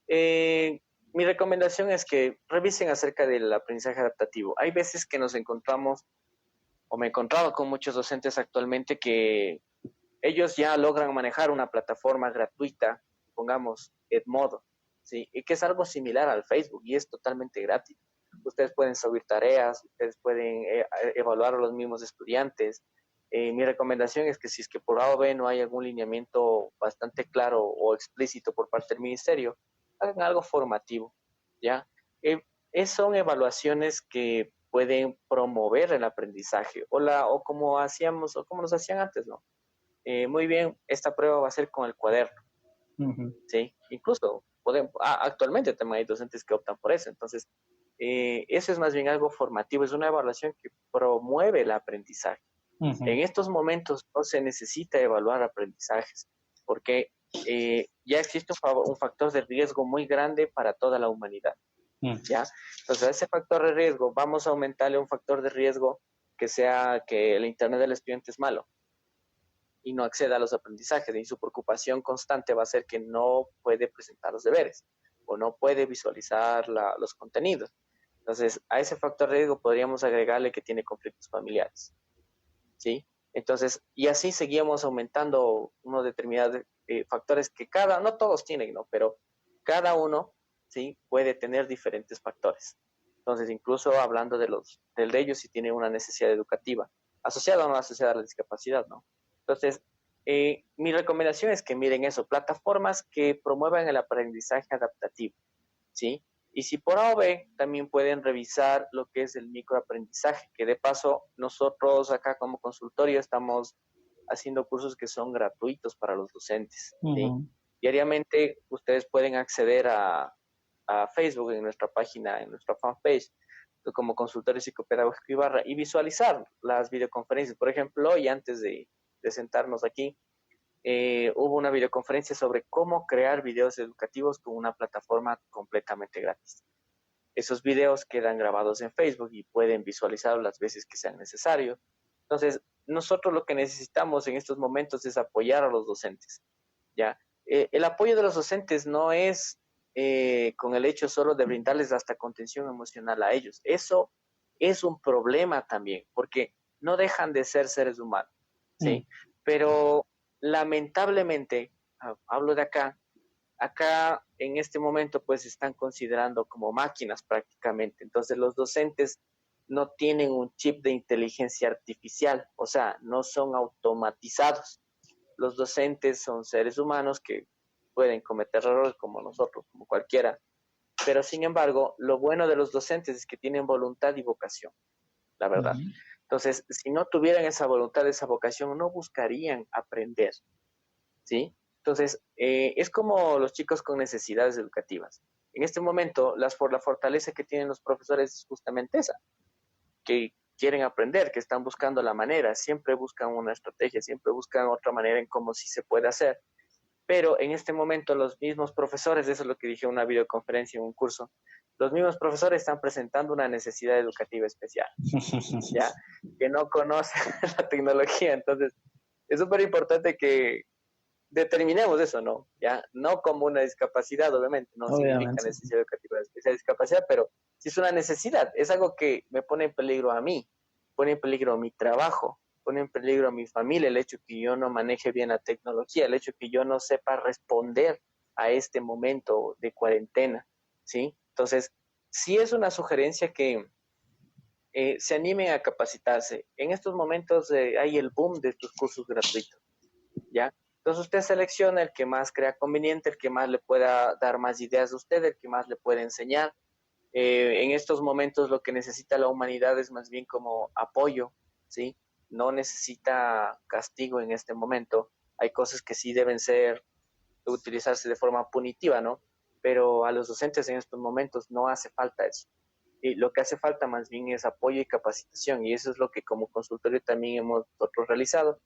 mi recomendación es que revisen acerca del aprendizaje adaptativo. Hay veces que nos encontramos, o me he encontrado con muchos docentes actualmente que ellos ya logran manejar una plataforma gratuita, pongamos Edmodo, ¿sí? Y que es algo similar al Facebook y es totalmente gratis. Ustedes pueden subir tareas, ustedes pueden evaluar a los mismos estudiantes. Mi recomendación es que si es que por A o B no hay algún lineamiento bastante claro o explícito por parte del ministerio, hagan algo formativo, ¿ya? Son evaluaciones que pueden promover el aprendizaje o como hacíamos o como nos hacían antes, ¿no? Muy bien, esta prueba va a ser con el cuaderno, Uh-huh. ¿sí? Incluso actualmente también hay docentes que optan por eso. Entonces, eso es más bien algo formativo, es una evaluación que promueve el aprendizaje. Uh-huh. En estos momentos no se necesita evaluar aprendizajes, porque ya existe un factor de riesgo muy grande para toda la humanidad, ¿ya? Entonces, a ese factor de riesgo vamos a aumentarle un factor de riesgo que sea que el Internet del estudiante es malo y no acceda a los aprendizajes y su preocupación constante va a ser que no puede presentar los deberes o no puede visualizar los contenidos. Entonces, a ese factor de riesgo podríamos agregarle que tiene conflictos familiares, ¿sí? Entonces, y así seguíamos aumentando unos determinados factores que no todos tienen, ¿no? Pero cada uno, ¿sí? Puede tener diferentes factores. Entonces, incluso hablando del de ellos, si tiene una necesidad educativa, asociada o no asociada a la discapacidad, ¿no? Entonces, mi recomendación es que miren eso, plataformas que promuevan el aprendizaje adaptativo, ¿sí? Y si por A o B, también pueden revisar lo que es el microaprendizaje, que de paso nosotros acá como consultorio estamos haciendo cursos que son gratuitos para los docentes, ¿sí? Uh-huh. Diariamente ustedes pueden acceder a Facebook en nuestra página, en nuestra fanpage, como consultorio psicopedagógico Ibarra, y visualizar las videoconferencias. Por ejemplo, hoy antes de sentarnos aquí, hubo una videoconferencia sobre cómo crear videos educativos con una plataforma completamente gratis. Esos videos quedan grabados en Facebook y pueden visualizarlos las veces que sean necesarios. Entonces, nosotros lo que necesitamos en estos momentos es apoyar a los docentes, ¿ya? El apoyo de los docentes no es con el hecho solo de brindarles hasta contención emocional a ellos. Eso es un problema también, porque no dejan de ser seres humanos, Uh-huh. ¿sí? Pero lamentablemente, hablo de acá en este momento pues están considerando como máquinas prácticamente. Entonces los docentes no tienen un chip de inteligencia artificial, o sea, no son automatizados. Los docentes son seres humanos que pueden cometer errores como nosotros, como cualquiera, pero sin embargo, lo bueno de los docentes es que tienen voluntad y vocación, la verdad. Uh-huh. Entonces, si no tuvieran esa voluntad, esa vocación, no buscarían aprender, ¿sí? Entonces, es como los chicos con necesidades educativas. En este momento, por la fortaleza que tienen los profesores es justamente esa, que quieren aprender, que están buscando la manera, siempre buscan una estrategia, siempre buscan otra manera en cómo sí se puede hacer. Pero en este momento los mismos profesores, eso es lo que dije en una videoconferencia, en un curso, los mismos profesores están presentando una necesidad educativa especial, ¿ya? Que no conocen la tecnología. Entonces, es súper importante que determinemos eso, ¿no? Ya, no como una discapacidad, obviamente, no significa Obviamente. necesidad educativa de especial discapacidad, pero sí es una necesidad, es algo que me pone en peligro a mí, pone en peligro mi trabajo, pone en peligro a mi familia, el hecho que yo no maneje bien la tecnología, el hecho que yo no sepa responder a este momento de cuarentena, ¿sí? Entonces, sí es una sugerencia que se animen a capacitarse. En estos momentos hay el boom de estos cursos gratuitos, ¿ya? Entonces usted selecciona el que más crea conveniente, el que más le pueda dar más ideas a usted, el que más le puede enseñar. En estos momentos lo que necesita la humanidad es más bien como apoyo, ¿sí? No necesita castigo en este momento. Hay cosas que sí deben utilizarse de forma punitiva, ¿no? Pero a los docentes en estos momentos no hace falta eso. Y lo que hace falta más bien es apoyo y capacitación, y eso es lo que como consultorio también hemos nosotros realizado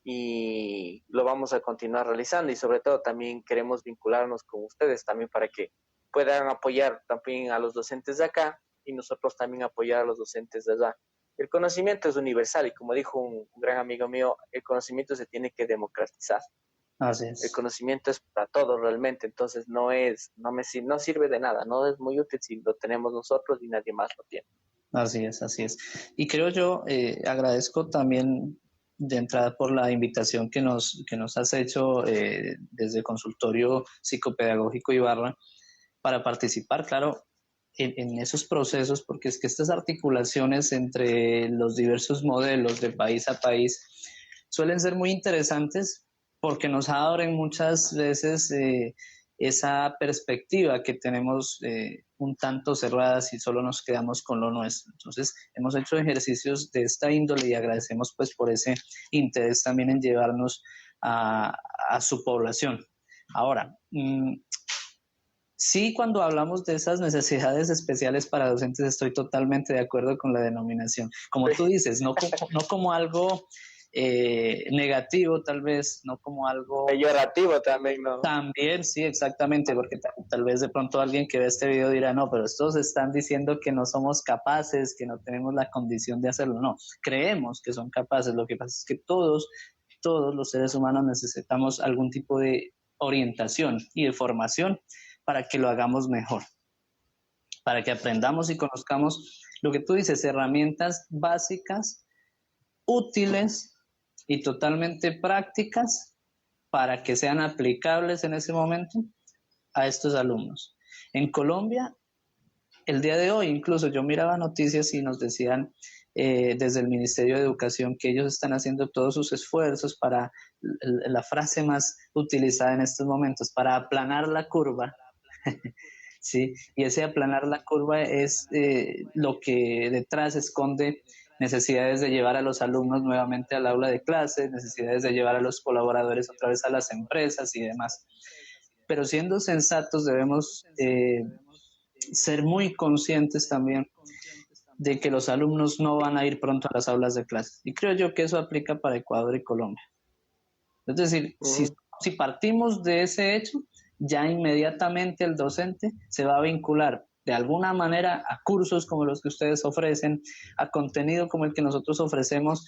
y lo vamos a continuar realizando, y sobre todo también queremos vincularnos con ustedes también para que puedan apoyar también a los docentes de acá y nosotros también apoyar a los docentes de allá. El conocimiento es universal y como dijo un gran amigo mío, el conocimiento se tiene que democratizar. Así El es. conocimiento es para todos realmente, entonces no sirve de nada, no es muy útil si lo tenemos nosotros y nadie más lo tiene. Así es, así es. Y creo yo, agradezco también de entrada por la invitación que nos has hecho desde el Consultorio Psicopedagógico Ibarra para participar, claro, en esos procesos, porque es que estas articulaciones entre los diversos modelos de país a país suelen ser muy interesantes porque nos abren muchas veces esa perspectiva que tenemos un tanto cerrada si solo nos quedamos con lo nuestro. Entonces, hemos hecho ejercicios de esta índole y agradecemos pues por ese interés también en llevarnos a su población. Ahora, sí, cuando hablamos de esas necesidades especiales para docentes, estoy totalmente de acuerdo con la denominación. Como tú dices, no como algo negativo, tal vez, no como algo. Peyorativo también, ¿no? También, sí, exactamente, porque tal vez de pronto alguien que ve este video dirá, no, pero estos están diciendo que no somos capaces, que no tenemos la condición de hacerlo. No, creemos que son capaces. Lo que pasa es que todos los seres humanos necesitamos algún tipo de orientación y de formación para que lo hagamos mejor, para que aprendamos y conozcamos lo que tú dices, herramientas básicas, útiles y totalmente prácticas para que sean aplicables en ese momento a estos alumnos. En Colombia, el día de hoy, incluso yo miraba noticias y nos decían desde el Ministerio de Educación que ellos están haciendo todos sus esfuerzos para la frase más utilizada en estos momentos, para aplanar la curva. ¿Sí? Y ese aplanar la curva es lo que detrás esconde necesidades de llevar a los alumnos nuevamente al aula de clases, necesidades de llevar a los colaboradores otra vez a las empresas y demás. Pero siendo sensatos debemos ser muy conscientes también de que los alumnos no van a ir pronto a las aulas de clases. Y creo yo que eso aplica para Ecuador y Colombia. Es decir, si partimos de ese hecho, ya inmediatamente el docente se va a vincular de alguna manera a cursos como los que ustedes ofrecen, a contenido como el que nosotros ofrecemos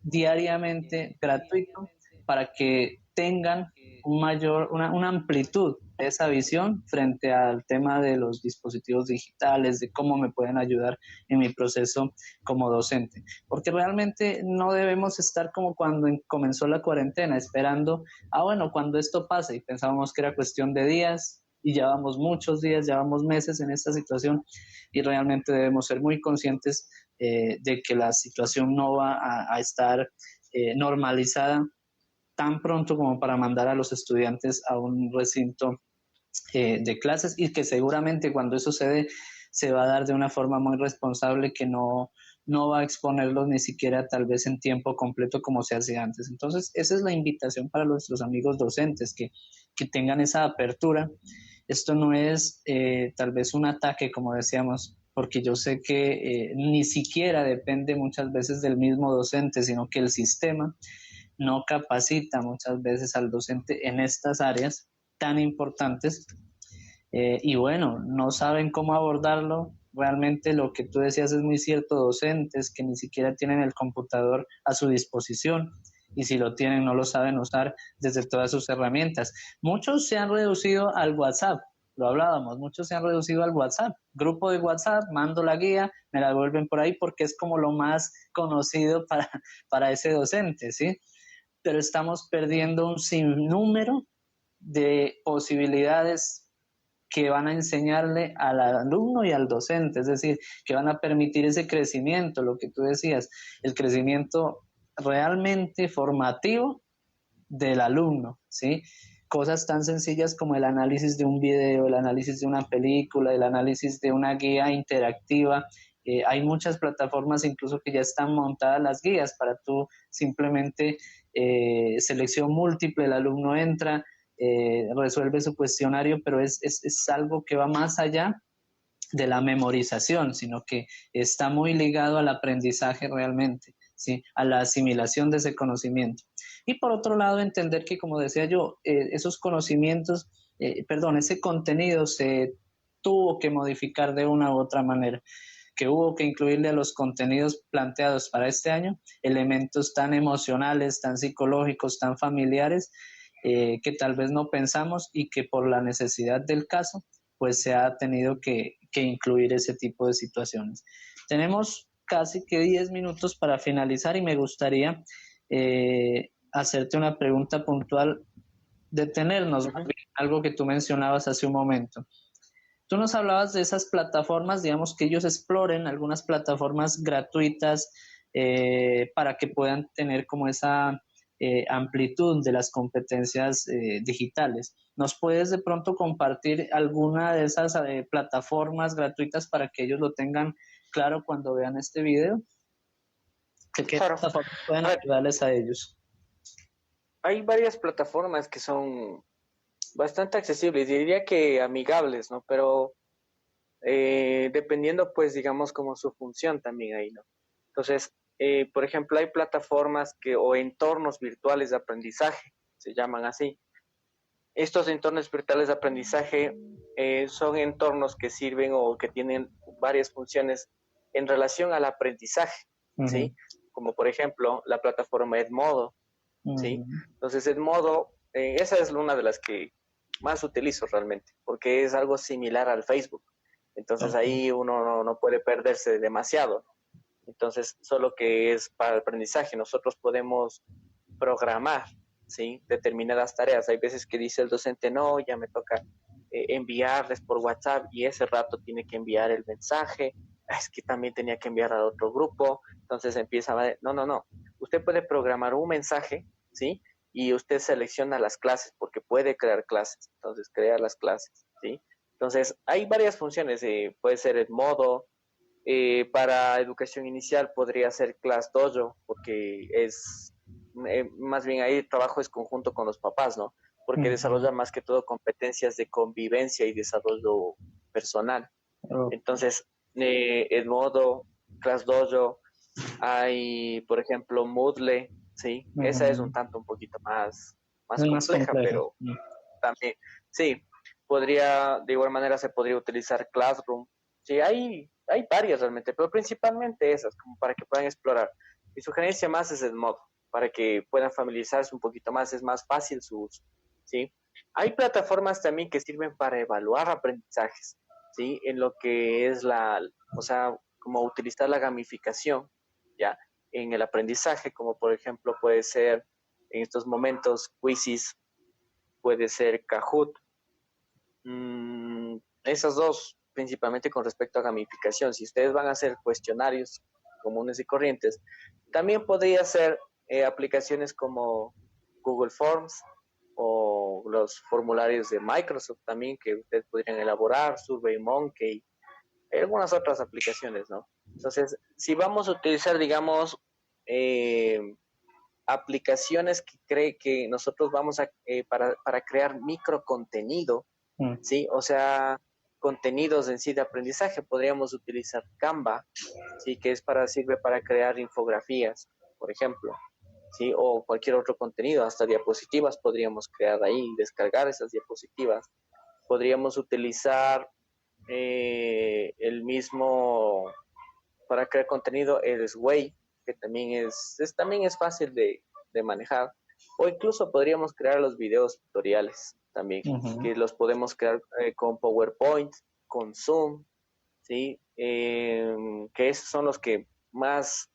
diariamente gratuito para que tengan una amplitud de esa visión frente al tema de los dispositivos digitales, de cómo me pueden ayudar en mi proceso como docente. Porque realmente no debemos estar como cuando comenzó la cuarentena, esperando, bueno, cuando esto pase, y pensábamos que era cuestión de días, y llevamos muchos días, llevamos meses en esta situación, y realmente debemos ser muy conscientes de que la situación no va a estar normalizada tan pronto como para mandar a los estudiantes a un recinto de clases, y que seguramente cuando eso se dé se va a dar de una forma muy responsable que no va a exponerlos ni siquiera tal vez en tiempo completo como se hacía antes. Entonces, esa es la invitación para nuestros amigos docentes, que tengan esa apertura. Esto no es tal vez un ataque, como decíamos, porque yo sé que ni siquiera depende muchas veces del mismo docente, sino que el sistema no capacita muchas veces al docente en estas áreas tan importantes y bueno, no saben cómo abordarlo. Realmente lo que tú decías es muy cierto, docentes que ni siquiera tienen el computador a su disposición y si lo tienen no lo saben usar desde todas sus herramientas. Muchos se han reducido al WhatsApp, lo hablábamos, muchos se han reducido al WhatsApp, grupo de WhatsApp, mando la guía, me la devuelven por ahí porque es como lo más conocido para ese docente, ¿sí? Pero estamos perdiendo un sinnúmero de posibilidades que van a enseñarle al alumno y al docente, es decir, que van a permitir ese crecimiento, lo que tú decías, el crecimiento realmente formativo del alumno, ¿sí? Cosas tan sencillas como el análisis de un video, el análisis de una película, el análisis de una guía interactiva. Hay muchas plataformas incluso que ya están montadas las guías para tú simplemente selección múltiple, el alumno entra, resuelve su cuestionario, pero es algo que va más allá de la memorización, sino que está muy ligado al aprendizaje realmente, ¿sí? A la asimilación de ese conocimiento. Y por otro lado, entender que, como decía yo, esos conocimientos, ese contenido se tuvo que modificar de una u otra manera, que hubo que incluirle a los contenidos planteados para este año elementos tan emocionales, tan psicológicos, tan familiares, que tal vez no pensamos y que por la necesidad del caso, pues se ha tenido que incluir ese tipo de situaciones. Tenemos casi que 10 minutos para finalizar y me gustaría hacerte una pregunta puntual, detenernos, más bien, algo que tú mencionabas hace un momento. Tú nos hablabas de esas plataformas, digamos que ellos exploren algunas plataformas gratuitas para que puedan tener como esa amplitud de las competencias digitales. ¿Nos puedes de pronto compartir alguna de esas plataformas gratuitas para que ellos lo tengan claro cuando vean este video? ¿Qué Claro. plataformas pueden A ver, ayudarles a ellos? hay varias plataformas que son bastante accesibles, diría que amigables, ¿no? Pero dependiendo, pues, digamos, como su función también ahí, ¿no? Entonces, por ejemplo, hay plataformas o entornos virtuales de aprendizaje, se llaman así. Estos entornos virtuales de aprendizaje son entornos que sirven o que tienen varias funciones en relación al aprendizaje, Uh-huh. ¿sí? Como por ejemplo la plataforma Edmodo, ¿sí? Uh-huh. Entonces Edmodo, esa es una de las que más utilizo realmente, porque es algo similar al Facebook. Entonces Okay. ahí uno no puede perderse demasiado. Entonces, solo que es para el aprendizaje. Nosotros podemos programar, ¿sí? Determinadas tareas. Hay veces que dice el docente, no, ya me toca enviarles por WhatsApp y ese rato tiene que enviar el mensaje. Es que también tenía que enviar a otro grupo. Entonces empieza a ver, no. Usted puede programar un mensaje, ¿sí? Y usted selecciona las clases porque puede crear clases. Entonces, crea las clases, ¿sí? Entonces, hay varias funciones. Puede ser el modo, para educación inicial podría ser Class Dojo, porque es más bien ahí el trabajo es conjunto con los papás, ¿no? Porque Uh-huh. desarrolla más que todo competencias de convivencia y desarrollo personal. Okay. Entonces, el modo Class Dojo, hay, por ejemplo, Moodle, ¿sí? Esa es Uh-huh. un poquito más Es más compleja, complejo. pero también, sí, de igual manera se podría utilizar Classroom. Sí, hay varias realmente, pero principalmente esas, como para que puedan explorar. Mi sugerencia más es el modo, para que puedan familiarizarse un poquito más, es más fácil su uso, ¿sí? Hay plataformas también que sirven para evaluar aprendizajes, ¿sí? En lo que es o sea, como utilizar la gamificación, ¿ya? En el aprendizaje, como por ejemplo puede ser en estos momentos Quizzes, puede ser Kahoot. Esas dos, principalmente con respecto a gamificación. Si ustedes van a hacer cuestionarios comunes y corrientes, también podría ser aplicaciones como Google Forms o los formularios de Microsoft también que ustedes podrían elaborar, SurveyMonkey, hay algunas otras aplicaciones, ¿no? Entonces, si vamos a utilizar, digamos, aplicaciones que cree que nosotros vamos a, para crear micro contenido, Mm. ¿sí? O sea, contenidos en sí de aprendizaje, podríamos utilizar Canva, ¿sí? Que es sirve para crear infografías, por ejemplo, ¿sí? O cualquier otro contenido, hasta diapositivas podríamos crear ahí, descargar esas diapositivas. Podríamos utilizar el mismo para crear contenido, el Sway, que también es fácil de manejar. O incluso podríamos crear los videos tutoriales también, Ujú. que los podemos crear con PowerPoint, con Zoom, ¿sí? Que esos son los que más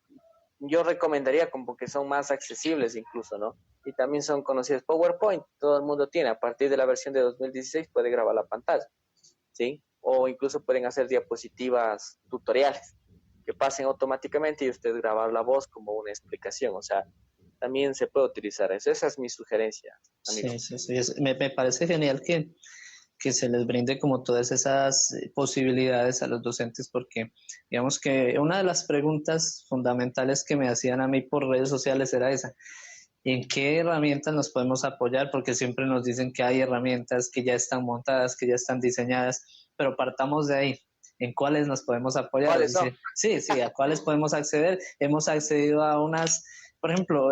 yo recomendaría como que son más accesibles incluso, ¿no? Y también son conocidos. PowerPoint, todo el mundo tiene. A partir de la versión de 2016 puede grabar la pantalla, ¿sí? O incluso pueden hacer diapositivas tutoriales que pasen automáticamente y usted grabar la voz como una explicación. O sea, también se puede utilizar eso. Esa es mi sugerencia, amigo. Sí, sí, sí. Me parece genial que se les brinde como todas esas posibilidades a los docentes, porque digamos que una de las preguntas fundamentales que me hacían a mí por redes sociales era esa: ¿en qué herramientas nos podemos apoyar? Porque siempre nos dicen que hay herramientas que ya están montadas, que ya están diseñadas, pero partamos de ahí. ¿En cuáles nos podemos apoyar? Es ¿Cuáles son? decir, sí, sí, ¿a cuáles podemos acceder? Hemos accedido a unas, por ejemplo,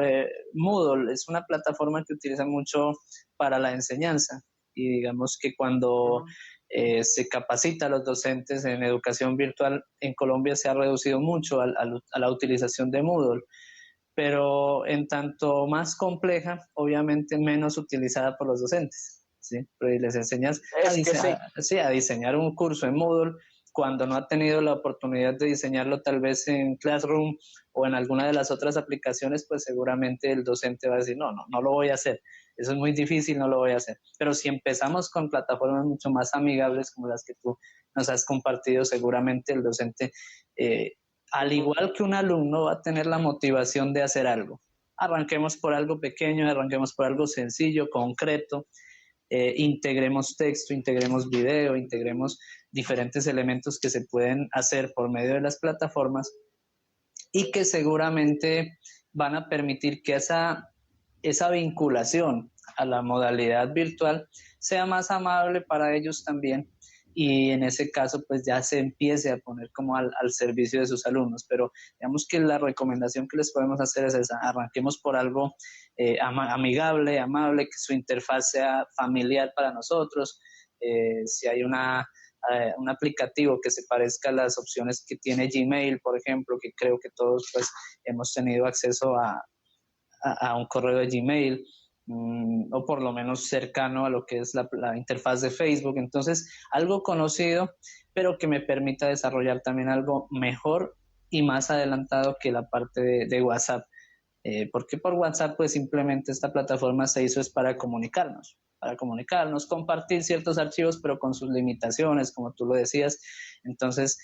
Moodle es una plataforma que utiliza mucho para la enseñanza, y digamos que cuando Uh-huh. se capacita a los docentes en educación virtual, en Colombia se ha reducido mucho a la utilización de Moodle, pero en tanto más compleja, obviamente menos utilizada por los docentes, ¿sí? Pero les enseñas Es que sí. sí, a diseñar un curso en Moodle cuando no ha tenido la oportunidad de diseñarlo tal vez en Classroom o en alguna de las otras aplicaciones, pues seguramente el docente va a decir, no, no, no lo voy a hacer, eso es muy difícil, no lo voy a hacer. Pero si empezamos con plataformas mucho más amigables como las que tú nos has compartido, seguramente el docente al Uh-huh. igual que un alumno va a tener la motivación de hacer algo. Arranquemos por algo pequeño, arranquemos por algo sencillo, concreto, integremos texto, integremos video, integremos diferentes elementos que se pueden hacer por medio de las plataformas y que seguramente van a permitir que esa vinculación a la modalidad virtual sea más amable para ellos también, y en ese caso pues ya se empiece a poner como al servicio de sus alumnos. Pero digamos que la recomendación que les podemos hacer es esa: arranquemos por algo amigable, amable, que su interfaz sea familiar para nosotros. Si hay un aplicativo que se parezca a las opciones que tiene Gmail, por ejemplo, que creo que todos pues hemos tenido acceso a un correo de Gmail, o por lo menos cercano a lo que es la interfaz de Facebook. Entonces, algo conocido, pero que me permita desarrollar también algo mejor y más adelantado que la parte de WhatsApp. Porque por WhatsApp, pues simplemente esta plataforma se hizo es para comunicarnos, compartir ciertos archivos, pero con sus limitaciones, como tú lo decías. Entonces,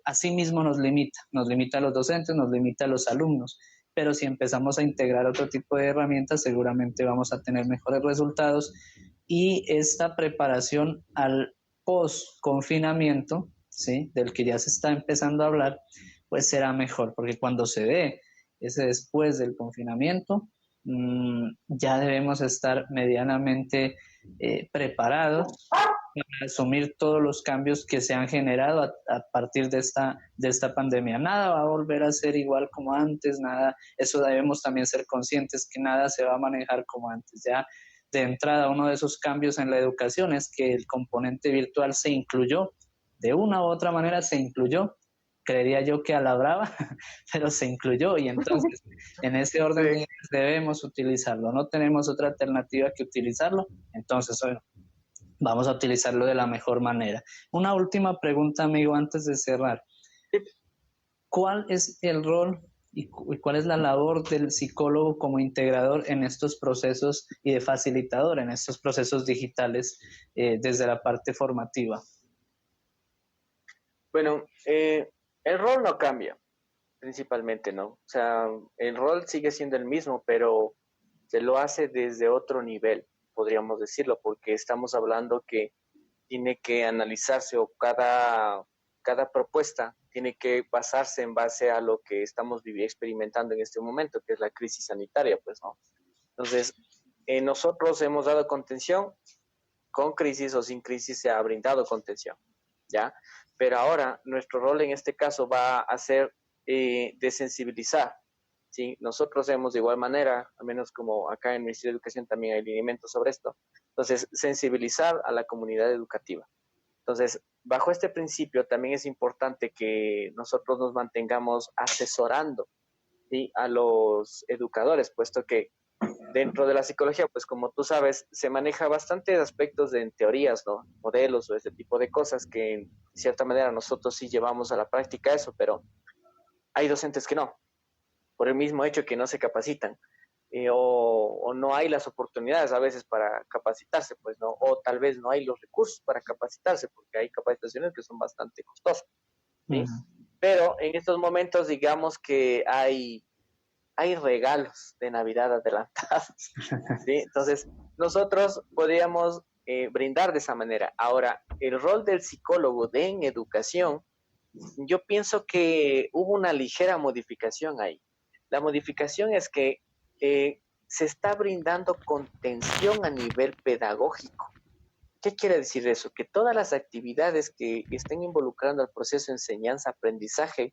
así mismo nos limita a los docentes, nos limita a los alumnos. Pero si empezamos a integrar otro tipo de herramientas, seguramente vamos a tener mejores resultados, y esta preparación al post-confinamiento, ¿sí? Del que ya se está empezando a hablar, pues será mejor, porque cuando se dé ese después del confinamiento, ya debemos estar medianamente preparados para asumir todos los cambios que se han generado a partir de esta pandemia. Nada va a volver a ser igual como antes, nada, eso debemos también ser conscientes, que nada se va a manejar como antes. Ya de entrada, uno de esos cambios en la educación es que el componente virtual se incluyó, de una u otra manera se incluyó, creería yo que a la brava, pero se incluyó, y entonces en ese orden de Sí. ideas debemos utilizarlo, no tenemos otra alternativa que utilizarlo. Entonces, bueno, vamos a utilizarlo de la mejor manera. Una última pregunta, amigo, antes de cerrar. ¿Cuál es el rol y cuál es la labor del psicólogo como integrador en estos procesos y de facilitador en estos procesos digitales, desde la parte formativa? Bueno, el rol no cambia, principalmente, ¿no? O sea, el rol sigue siendo el mismo, pero se lo hace desde otro nivel, podríamos decirlo, porque estamos hablando que tiene que analizarse o cada propuesta tiene que basarse en base a lo que estamos experimentando en este momento, que es la crisis sanitaria, pues, ¿no? Entonces, nosotros hemos dado contención, con crisis o sin crisis se ha brindado contención, ¿ya? Pero ahora nuestro rol en este caso va a ser de sensibilizar, ¿sí? Nosotros hemos de igual manera, al menos como acá en el Ministerio de Educación también hay lineamientos sobre esto, entonces sensibilizar a la comunidad educativa. Entonces, bajo este principio también es importante que nosotros nos mantengamos asesorando, ¿sí?, a los educadores, puesto que dentro de la psicología, pues como tú sabes, se maneja bastantes aspectos de en teorías, ¿no? Modelos o este tipo de cosas que en cierta manera nosotros sí llevamos a la práctica eso, pero hay docentes que no, por el mismo hecho que no se capacitan. O no hay las oportunidades a veces para capacitarse, pues, ¿no? O tal vez no hay los recursos para capacitarse, porque hay capacitaciones que son bastante costosas, ¿sí? Pero en estos momentos, digamos que hay regalos de Navidad adelantados, ¿sí? Entonces, nosotros podríamos brindar de esa manera. Ahora, el rol del psicólogo en educación, yo pienso que hubo una ligera modificación ahí. La modificación es que se está brindando contención a nivel pedagógico. ¿Qué quiere decir eso? Que todas las actividades que estén involucrando al proceso de enseñanza-aprendizaje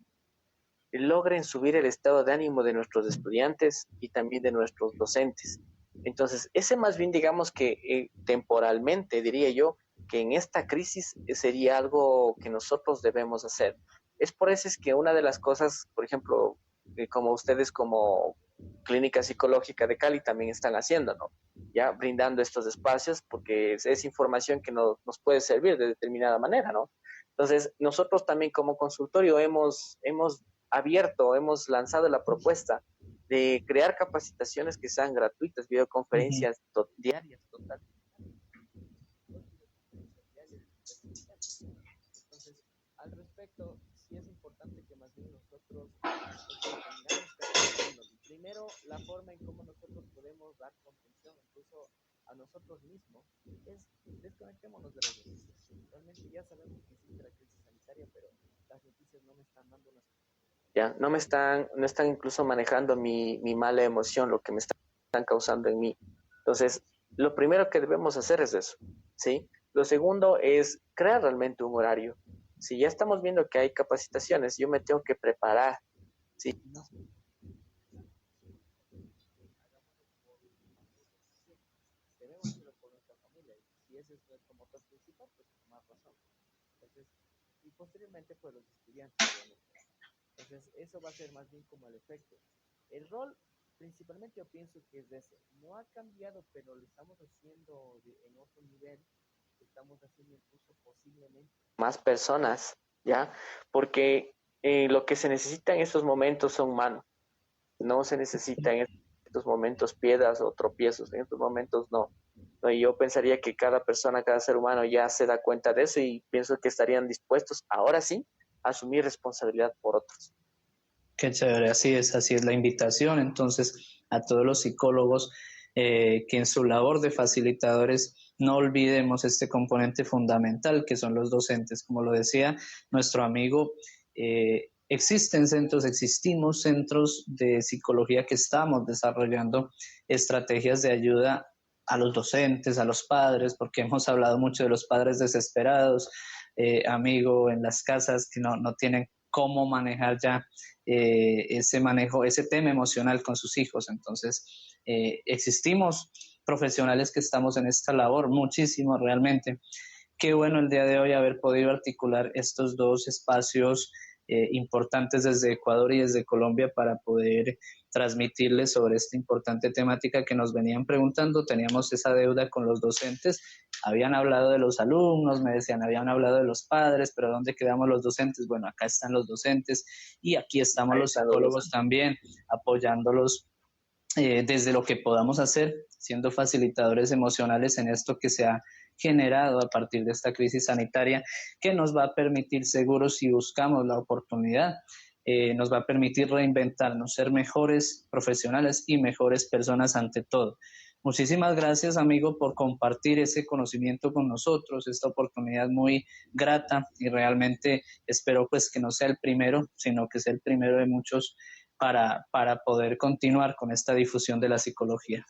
logren subir el estado de ánimo de nuestros estudiantes y también de nuestros docentes. Entonces, ese más bien digamos que temporalmente, diría yo, que en esta crisis sería algo que nosotros debemos hacer. Es por eso es que una de las cosas, por ejemplo, como ustedes como Clínica Psicológica de Cali también están haciendo, ¿no? Ya brindando estos espacios porque es información que nos puede servir de determinada manera, ¿no? Entonces, nosotros también como consultorio hemos abierto, hemos lanzado la propuesta de crear capacitaciones que sean gratuitas, videoconferencias diarias, total. Entonces, al respecto, sí es importante que más bien nosotros tengamos que hacer primero la forma en cómo nosotros podemos dar contención incluso a nosotros mismos es desconectémonos de las noticias. Realmente ya sabemos que existe la crisis sanitaria, pero las noticias no me están dando una, ya no están incluso manejando mi mala emoción, lo que me están causando en mí. Entonces, lo primero que debemos hacer es eso, ¿sí? Lo segundo es crear realmente un horario. Si ya estamos viendo que hay capacitaciones, yo me tengo que preparar, ¿sí? No. Debemos hacerlo por nuestra familia. Y si ese es nuestro motor principal, pues con más razón. Entonces, y posteriormente, pues los estudiantes, obviamente. Entonces, eso va a ser más bien como el efecto. El rol, principalmente yo pienso que es de ese. No ha cambiado, pero lo estamos haciendo en otro nivel. Estamos haciendo incluso posiblemente más personas, ¿ya? Porque lo que se necesita en estos momentos son manos. No se necesita en estos momentos piedras o tropiezos. En estos momentos no. No, y yo pensaría que cada persona, cada ser humano ya se da cuenta de eso y pienso que estarían dispuestos, ahora sí, a asumir responsabilidad por otros. Qué chévere, así es la invitación. Entonces, a todos los psicólogos que en su labor de facilitadores no olvidemos este componente fundamental que son los docentes. Como lo decía nuestro amigo, existimos centros de psicología que estamos desarrollando estrategias de ayuda a los docentes, a los padres, porque hemos hablado mucho de los padres desesperados, amigo, en las casas que no tienen cómo manejar ya ese tema emocional con sus hijos. Entonces, existimos profesionales que estamos en esta labor, muchísimo realmente. Qué bueno el día de hoy haber podido articular estos dos espacios importantes desde Ecuador y desde Colombia para poder transmitirles sobre esta importante temática que nos venían preguntando. Teníamos esa deuda con los docentes, habían hablado de los alumnos, me decían, habían hablado de los padres, pero ¿dónde quedamos los docentes? Bueno, acá están los docentes y aquí estamos los psicólogos también apoyándolos desde lo que podamos hacer, siendo facilitadores emocionales en esto que se ha generado a partir de esta crisis sanitaria, que nos va a permitir, seguro, si buscamos la oportunidad, nos va a permitir reinventarnos, ser mejores profesionales y mejores personas ante todo. Muchísimas gracias, amigo, por compartir ese conocimiento con nosotros, esta oportunidad muy grata y realmente espero pues que no sea el primero, sino que sea el primero de muchos para poder continuar con esta difusión de la psicología.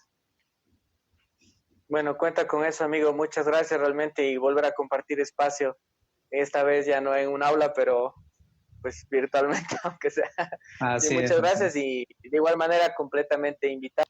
Bueno, cuenta con eso, amigo. Muchas gracias realmente y volver a compartir espacio. Esta vez ya no en un aula, pero pues virtualmente, aunque sea. Sí, Así es, muchas así gracias es. y de igual manera completamente invitado.